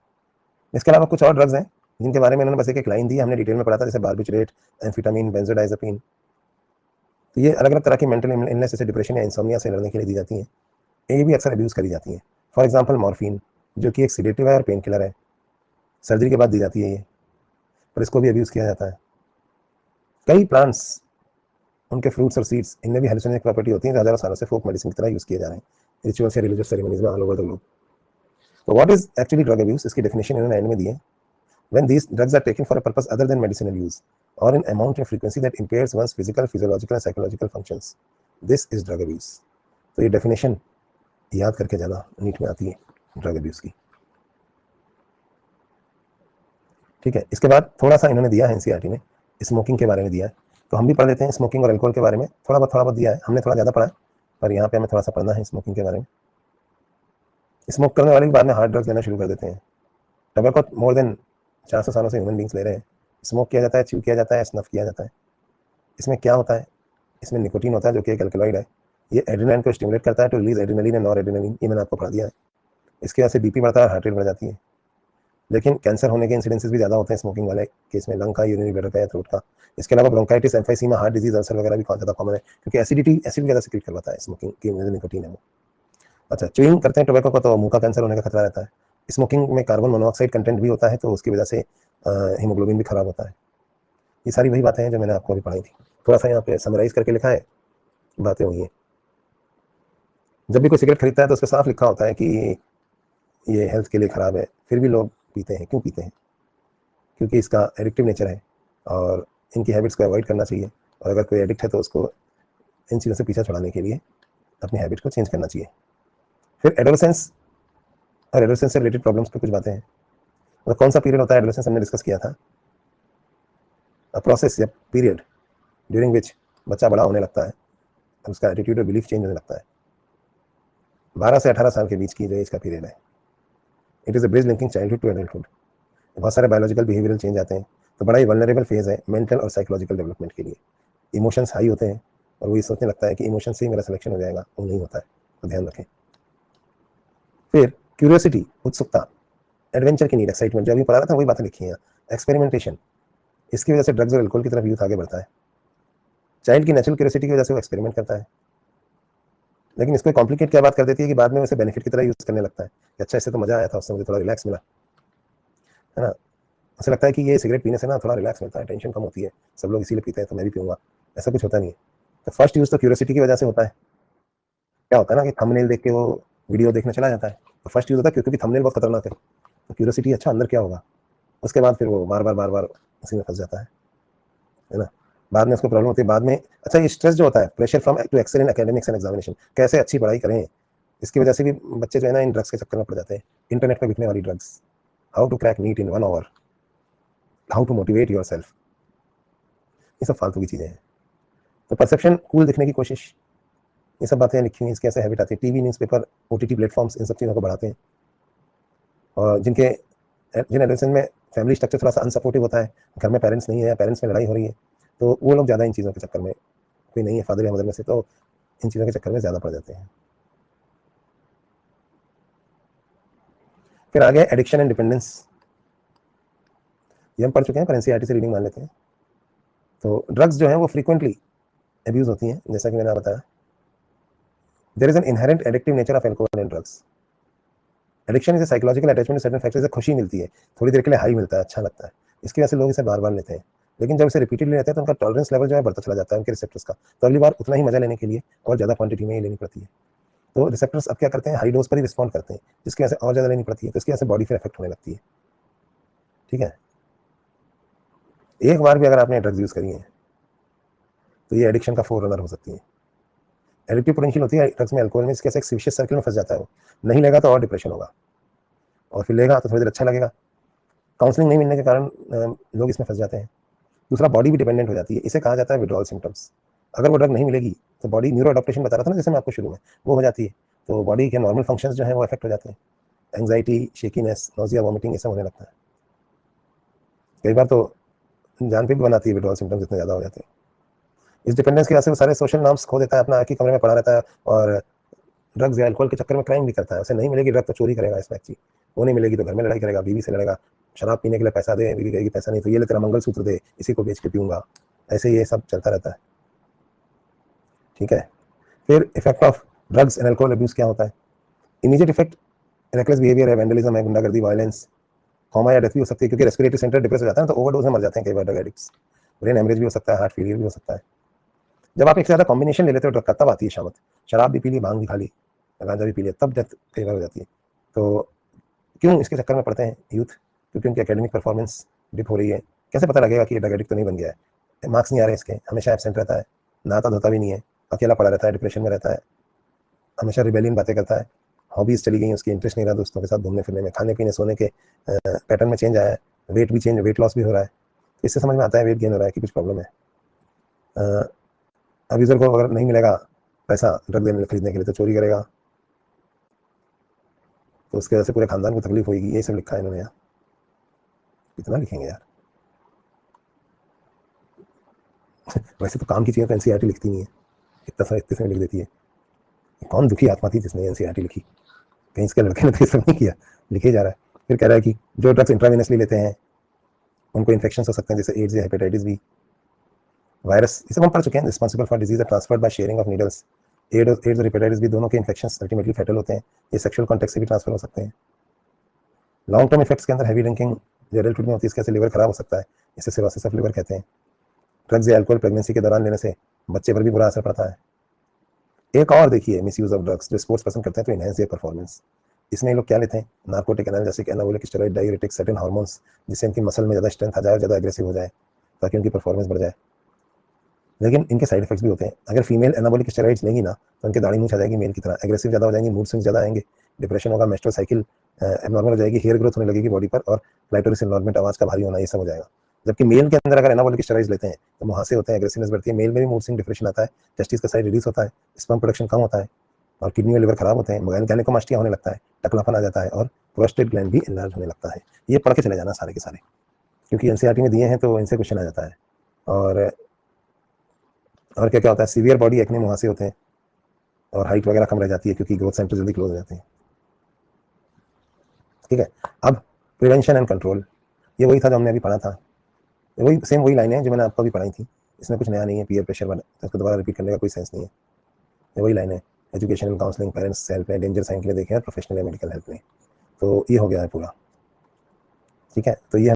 इसके अलावा कुछ और ड्रग्स हैं जिनके बारे में इन्होंने बस एक लाइन दी, हमने डिटेल में पढ़ा था, जैसे बार्बिट्रेट, एम्फेटामिन, बेंजोडाइजेपिन। तो ये अलग अलग तरह की मेंटल इलनेस जैसे डिप्रेशन या इंसोम्निया से लड़ने के लिए दी जाती हैं। ये भी अक्सर अब्यूज़ करी जाती हैं। फॉर एग्जांपल मॉर्फिन, जो कि एक सिडेटिव है और पेन किलर है, सर्जरी के बाद दी जाती है ये, पर इसको भी अब्यूज़ किया जाता है। कई प्लांट्स, उनके फ्रूट्स और सीड्स, इनमें भी हेलुसिनोजेनिक प्रॉपर्टी होती है, जो हज़ारों सालों से फोक मेडिसिन की तरह यूज़ किए जा रहे हैं रिचुअल्स या रिलीजियस सेरेमनीज में ऑल ओवर द ग्लोब। तो what is actually drug abuse? इसकी डेफिनेशन इन्होंने एंड में दी है। When these drugs are taken for a purpose other than medicinal use, or in amount and frequency that impairs one's physical, physiological and psychological functions, this is drug abuse. तो ये definition याद करके जाना, NEET में आती है drug abuse की। ठीक है, इसके बाद थोड़ा सा इन्होंने दिया है एनसीईआरटी में, स्मोकिंग के बारे में दिया है, तो हम भी पढ़ लेते हैं स्मोकिंग और अल्कोहल के बारे में। थोड़ा बहुत दिया है, हमने थोड़ा ज़्यादा पढ़ा है, पर यहाँ पे हमें थोड़ा सा पढ़ना है स्मोकिंग के बारे में। स्मोक करने वाले के बाद में हार्ड ड्रग्स लेना शुरू कर देते हैं। टबैको मोर देन 400 सालों से ह्यूमन बींग्स ले रहे हैं। स्मोक किया जाता है, च्यू किया जाता है, स्नफ किया जाता है। इसमें क्या होता है? इसमें निकोटीन होता है, जो कि एक अल्कलॉइड है। ये एड्रेनालिन को स्टिमुलेट करता है to release adrenaline and noradrenaline, ये मैंने आपको पढ़ा दिया है। इसकी वजह से बीपी बढ़ता है, हार्ट रेट बढ़ जाती है। लेकिन कैंसर होने के इंसिडेंसेस भी ज़्यादा होते हैं स्मोकिंग वाले केस में, लंग का, यूरिनरी ब्लैडर का या थ्रोट का। इसके अलावा bronchitis, emphysema, heart disease, ulcer वगैरह भी बहुत ज़्यादा कॉमन है, क्योंकि एसिडिटी एसिड वगैरह से क्रिएट करवाता है स्मोकिंग की जो निकोटीन है वो। अच्छा, च्यूइंग करते हैं टोबैको को तो मुंह का कैंसर होने का खतरा रहता है। स्मोकिंग में कार्बन मोनोऑक्साइड कंटेंट भी होता है, तो उसकी वजह से हीमोग्लोबिन भी खराब होता है। ये सारी वही बातें हैं जो मैंने आपको अभी पढ़ाई थी। थोड़ा सा यहाँ पे समराइज करके लिखा है, बातें हुई हैं। जब भी कोई सिगरेट खरीदता है तो उस पर साफ लिखा होता है कि ये हेल्थ के लिए ख़राब है, फिर भी लोग पीते हैं। क्यों पीते हैं? क्योंकि इसका एडिक्टिव नेचर है और इनकी हैबिट्स को अवॉइड करना चाहिए। और अगर कोई एडिक्ट है तो उसको इन चीज़ों से पीछा छुड़ाने के लिए अपनी हैबिट को चेंज करना चाहिए। फिर एडोलेसेंस और एडोलेसेंस से रिलेटेड प्रॉब्लम्स पर कुछ बातें हैं। मतलब कौन सा पीरियड होता है एडोलेसेंस, हमने डिस्कस किया था। अ प्रोसेस या पीरियड ड्यूरिंग विच बच्चा बड़ा होने लगता है, उसका एटीट्यूड और बिलीफ चेंज होने लगता है। 12 से 18 साल के बीच की जो एज का पीरियड है, it is a bridge linking childhood to adulthood. बहुत सारे बायोलॉजिकल बिहेवियरल चेंज आते हैं, तो बड़ा ही वल्नरेबल फेज़ है मेंटल और साइकोलॉजिकल डेवलपमेंट के लिए। इमोशंस हाई होते हैं और वो ये सोचने लगता है कि इमोशन से ही मेरा सिलेक्शन हो जाएगा, वो नहीं होता है, तो ध्यान रखें। फिर क्यूरियोसिटी, उत्सुकता, एडवेंचर की नीड, एक्साइटमेंट, जो अभी पढ़ा रहा था वही बातें लिखी हैं। एक्सपेरिमेंटेशन, इसकी वजह से ड्रग्स और एल्कोहल की तरफ यूथ आगे बढ़ता है। चाइल्ड की नेचुरल क्यूरियोसिटी की वजह से वो एक्सपेरिमेंट करता है, लेकिन इसको कॉम्प्लिकेट क्या बात कर देती है कि बाद में उसे बेनिफिट की तरह यूज़ करने लगता है कि अच्छा इससे तो मज़ा आया था, उससे मुझे थोड़ा रिलैक्स मिला, है ना। उसे लगता है कि ये सिगरेट पीने से ना थोड़ा रिलैक्स मिलता है, टेंशन कम होती है, सब लोग इसीलिए पीते हैं तो मैं भी पीऊँगा। ऐसा कुछ होता नहीं है। तो फर्स्ट यूज़ तो क्यूरियोसिटी की वजह से होता है। क्या होता है ना कि थंबनेल देख के वो वीडियो देखने चला जाता है, तो फर्स्ट यूज़ होता है क्योंकि थंबनेल बहुत खतरनाक है, तो क्यूरियोसिटी, अच्छा अंदर क्या होगा। उसके बाद फिर वो बार बार उसी में फंस जाता है ना। बाद में उसको प्रॉब्लम होती है बाद में। अच्छा, ये स्ट्रेस जो होता है, pressure from to excel in academics and examination, कैसे अच्छी पढ़ाई करें, इसकी वजह से भी बच्चे जो है ना इन ड्रग्स के चक्कर में पड़ जाते हैं। इंटरनेट पे बिकने वाली drugs, how to crack NEET in 1 hour, how to motivate yourself, ये सब फालतू की चीज़ें हैं। तो परसेप्शन, कूल दिखने की कोशिश, ये सब बातें लिखी हुई, इसकी कैसे हैबिट आती है। टीवी, न्यूज़पेपर, ओटीटी प्लेटफॉर्म्स, इन सब चीज़ों को बढ़ाते हैं। और जिन एडोलेसेंस में फैमिली स्ट्रक्चर थोड़ा सा अनसपोर्टिव होता है, घर में पेरेंट्स नहीं है या पेरेंट्स में लड़ाई हो रही है, तो वो लोग ज़्यादा इन चीज़ों के चक्कर में, कोई नहीं है फादर या मदर में से, तो इन चीज़ों के चक्कर में ज़्यादा पड़ जाते हैं। फिर आ गया एडिक्शन एंड डिपेंडेंस। ये हम पढ़ चुके हैं पर एनसीईआरटी से रीडिंग मान लेते हैं। तो ड्रग्स जो है वो फ्रीक्वेंटली एब्यूज होती हैं, जैसा कि मैंने बताया। There is an inherent addictive nature of alcohol and drugs. Addiction is psychological attachment certain factors से खुशी मिलती है, थोड़ी देर के लिए हाई मिलता है, अच्छा लगता है, इसकी वजह से लोग इसे बार बार लेते हैं। लेकिन जब इसे रिपीटेडली लेते हैं तो उनका टॉलरेंस लेवल जो है बढ़ता चला जाता है उनके रिसेप्टर्स का, तो अगली बार उतना ही मजा लेने के लिए और ज़्यादा क्वांटिटी में ही लेनी पड़ती है। तो रिसेप्टर्स अब क्या करते हैं, हाई डोज पर ही रिस्पॉन्ड करते हैं, जिसकी वजह से और ज़्यादा लेनी पड़ती है, तो इसकी वजह से बॉडी फिर इफेक्ट होने लगती है। ठीक है, एक बार भी अगर आपने ड्रग्स यूज़ करी है तो ये एडिक्शन का फोर रनर हो सकती है। एडिक्टिव पोटेंशियल होती है ड्रग्स में, अल्कोहल में, इसके एक विशियस सर्कल में फंस जाता है वो, नहीं लेगा तो और डिप्रेशन होगा, और फिर लेगा तो थोड़ी देर अच्छा लगेगा। काउंसलिंग नहीं मिलने के कारण लोग इसमें फंस जाते हैं। दूसरा, बॉडी भी डिपेंडेंट हो जाती है, इसे कहा जाता है विड्रॉल सिम्टम्स। अगर वो ड्रग नहीं मिलेगी तो बॉडी न्यूरो अडॉप्टेशन बता रहा था ना जैसे मैं आपको शुरू में, वो हो जाती है, तो बॉडी के नॉर्मल फंक्शंस जो है वो इफेक्ट हो जाते हैं। एंग्जाइटी, शेकीनेस, नोजिया, वॉमिटिंग, ये सब होने लगता है। कई बार तो जान पे भी बनाती है विड्रॉल सिम्टम्स इतने ज़्यादा हो जाते हैं। इस डिपेंडेंस की वजह से वो सारे सोशल नॉर्म्स खो देता है, अपना एक ही कमरे में पड़ा रहता है, और ड्रग्स या अल्कोहल के चक्कर में क्राइम भी करता है। उसे नहीं मिलेगी ड्रग तो चोरी करेगा, इसमें अच्छी वो नहीं मिलेगी तो घर में लड़ाई करेगा, बीवी से लड़ेगा, शराब पीने के लिए पैसा दे, बीवी कहेगी पैसा नहीं तो ये ले तेरा मंगलसूत्र दे, इसी को बेच के पीऊंगा, ऐसे ये सब चलता रहता है। ठीक है, फिर effect of drugs and alcohol abuse क्या होता है? इमीडिएट इफेक्ट रेकलेस बिहेवियर है, वैंडलिज्म है, गुंडागर्दी, वायलेंस, कॉमा या डेथ भी हो सकती है, क्योंकि रेस्पिरेटरी सेंटर डिप्रेस हो जाता है तो ओवरडोज में मर जाते हैं कई बार ड्रग एडिक्ट्स। ब्रेन हेमरेज भी हो सकता है, हार्ट फेलियर भी हो सकता है। जब आप एक से ज़्यादा कॉम्बिनेशन ले लेते हो ड्रग का तब आती है शामत। शराब भी पी ली, भांग भी खा ली, गांजा भी पी लिया, तब डेथ कई बार हो जाती है। तो क्यों इसके चक्कर में पड़ते हैं यूथ? क्योंकि उनकी एकेडमिक परफॉर्मेंस डिप हो रही है। कैसे पता लगेगा कि ये ड्रग एडिक्ट तो नहीं बन गया है? मार्क्स नहीं आ रहे इसके, हमेशा एब्सेंट रहता है, नहाता धोता भी नहीं है, अकेला पड़ा रहता है, डिप्रेशन में रहता है, हमेशा रिबेलियन बातें करता है, हॉबीज चली गई, उसकी इंटरेस्ट नहीं रहा दोस्तों के साथ घूमने फिरने में, खाने पीने सोने के पैटर्न में चेंज आया है, वेट भी चेंज, वेट लॉस भी हो रहा है, तो इससे समझ में आता है वेट गेन हो रहा है कि कुछ प्रॉब्लम है। अब्यूजर को अगर नहीं मिलेगा पैसा ड्रग देने खरीदने के लिए तो चोरी करेगा, तो उसकी वजह से पूरे खानदान को तकलीफ होगी। ये सब लिखा है इन्होंने यहाँ, कितना लिखेंगे यार। वैसे तो काम की चीज़ें तो एनसीईआरटी लिखती नहीं है, इतने समय लिख देती है। कौन दुखी आत्मा थी जिसने एनसीईआरटी लिखी? कहीं इसके लड़के ने तो ये सब नहीं किया, लिखे जा रहा है। फिर कह रहा है कि जो ड्रग्स इंट्रावेनसली लेते हैं उनको इन्फेक्शन हो सकते हैं, जैसे एड्स या हेपेटाइटिस बी, वायरस, ये सब हम पढ़ चुके हैं। Responsible for disease transferred by sharing of needles. AIDS और हेपेटाइटिस बी दोनों के इन्फेक्शन अल्टीमेटली फैटल होते हैं, ये सेक्सुअल कॉन्टेक्ट से भी ट्रांसफर हो सकते हैं। लॉन्ग टर्म इफेक्ट्स के अंदर हैवी ड्रिंकिंग जो एडल्टहुड में होती है, इसके से लिवर खराब हो सकता है, इसे सिरोसिस ऑफ लिवर कहते हैं। ड्रग्स या अल्कोहल प्रेगनेंसी के दौरान लेने से बच्चे पर भी बुरा असर पड़ता है। एक और देखिए मिस यूज ऑफ ड्रग्स, जो स्पोर्ट्स पसंद करते हैं तो इनहेंस देयर परफॉर्मेंस। इसमें लोग क्या लेते हैं? Narcotic analgesic, anabolic steroid, diuretic, certain hormones, जिससे इनकी मसल में ज़्यादा स्ट्रेंथ आ जाए और ज़्यादा एग्रेसिव हो जाए, ताकि उनकी परफॉर्मेंस बढ़ जाए। लेकिन इनके साइड इफेक्ट्स भी होते हैं। अगर फीमेल एनाबॉलिक स्टेरॉइड्स लेंगी ना तो उनकी दाढ़ी मूंछ आ जाएगी मेल की तरह, एग्रेसिव ज़्यादा हो जाएंगी, मूड स्विंग्स ज़्यादा आएंगे, डिप्रेशन होगा, मेस्ट्रुअल साइकिल एबनॉर्मल हो जाएगी, हेयर ग्रोथ होने लगेगी बॉडी पर, और क्लाइटोरिस एनलार्जमेंट, आवाज़ का भारी होना, ये सब हो जाएगा। जबकि मेल के अंदर अगर एनाबॉलिक स्टेरॉइड्स लेते हैं तो मुहासे होते हैं, एग्रेसिवनेस बढ़ती है, मेल में भी मूड स्विंग, डिप्रेशन आता है, टेस्टिस का साइज रिलीज होता है, स्पर्म प्रोडक्शन कम होता है, और किडनी और लिवर खराब होते हैं, गायनेकोमास्टिया होने लगता है, टकलापन आ जाता है, और प्रोस्टेट ग्लैंड भी एनलार्ज होने लगता है। ये पढ़ के चले जाना सारे के सारे, क्योंकि एनसीईआरटी में दिए हैं तो इनसे क्वेश्चन आ जाता है। और क्या क्या होता है? सीवियर बॉडी एक्ने, मुहासे होते हैं, और हाइट वगैरह कम रह जाती है क्योंकि ग्रोथ सेंटर जल्दी क्लोज हो जाते हैं। ठीक है, अब प्रिवेंशन एंड कंट्रोल, ये वही था जो हमने अभी पढ़ा था, वही सेम वही लाइनें हैं जो मैंने आपको अभी पढ़ाई थी, इसमें कुछ नया नहीं है। पीयर प्रेशर वाला तो उसको दोबारा रिपीट करने का कोई सेंस नहीं है, ये वही लाइनें। Education and counselling, parents help में, डेंजर साइन के लिए देखें, और प्रोफेशनल या मेडिकल हेल्प में। तो ये हो गया है पूरा। ठीक है, तो ये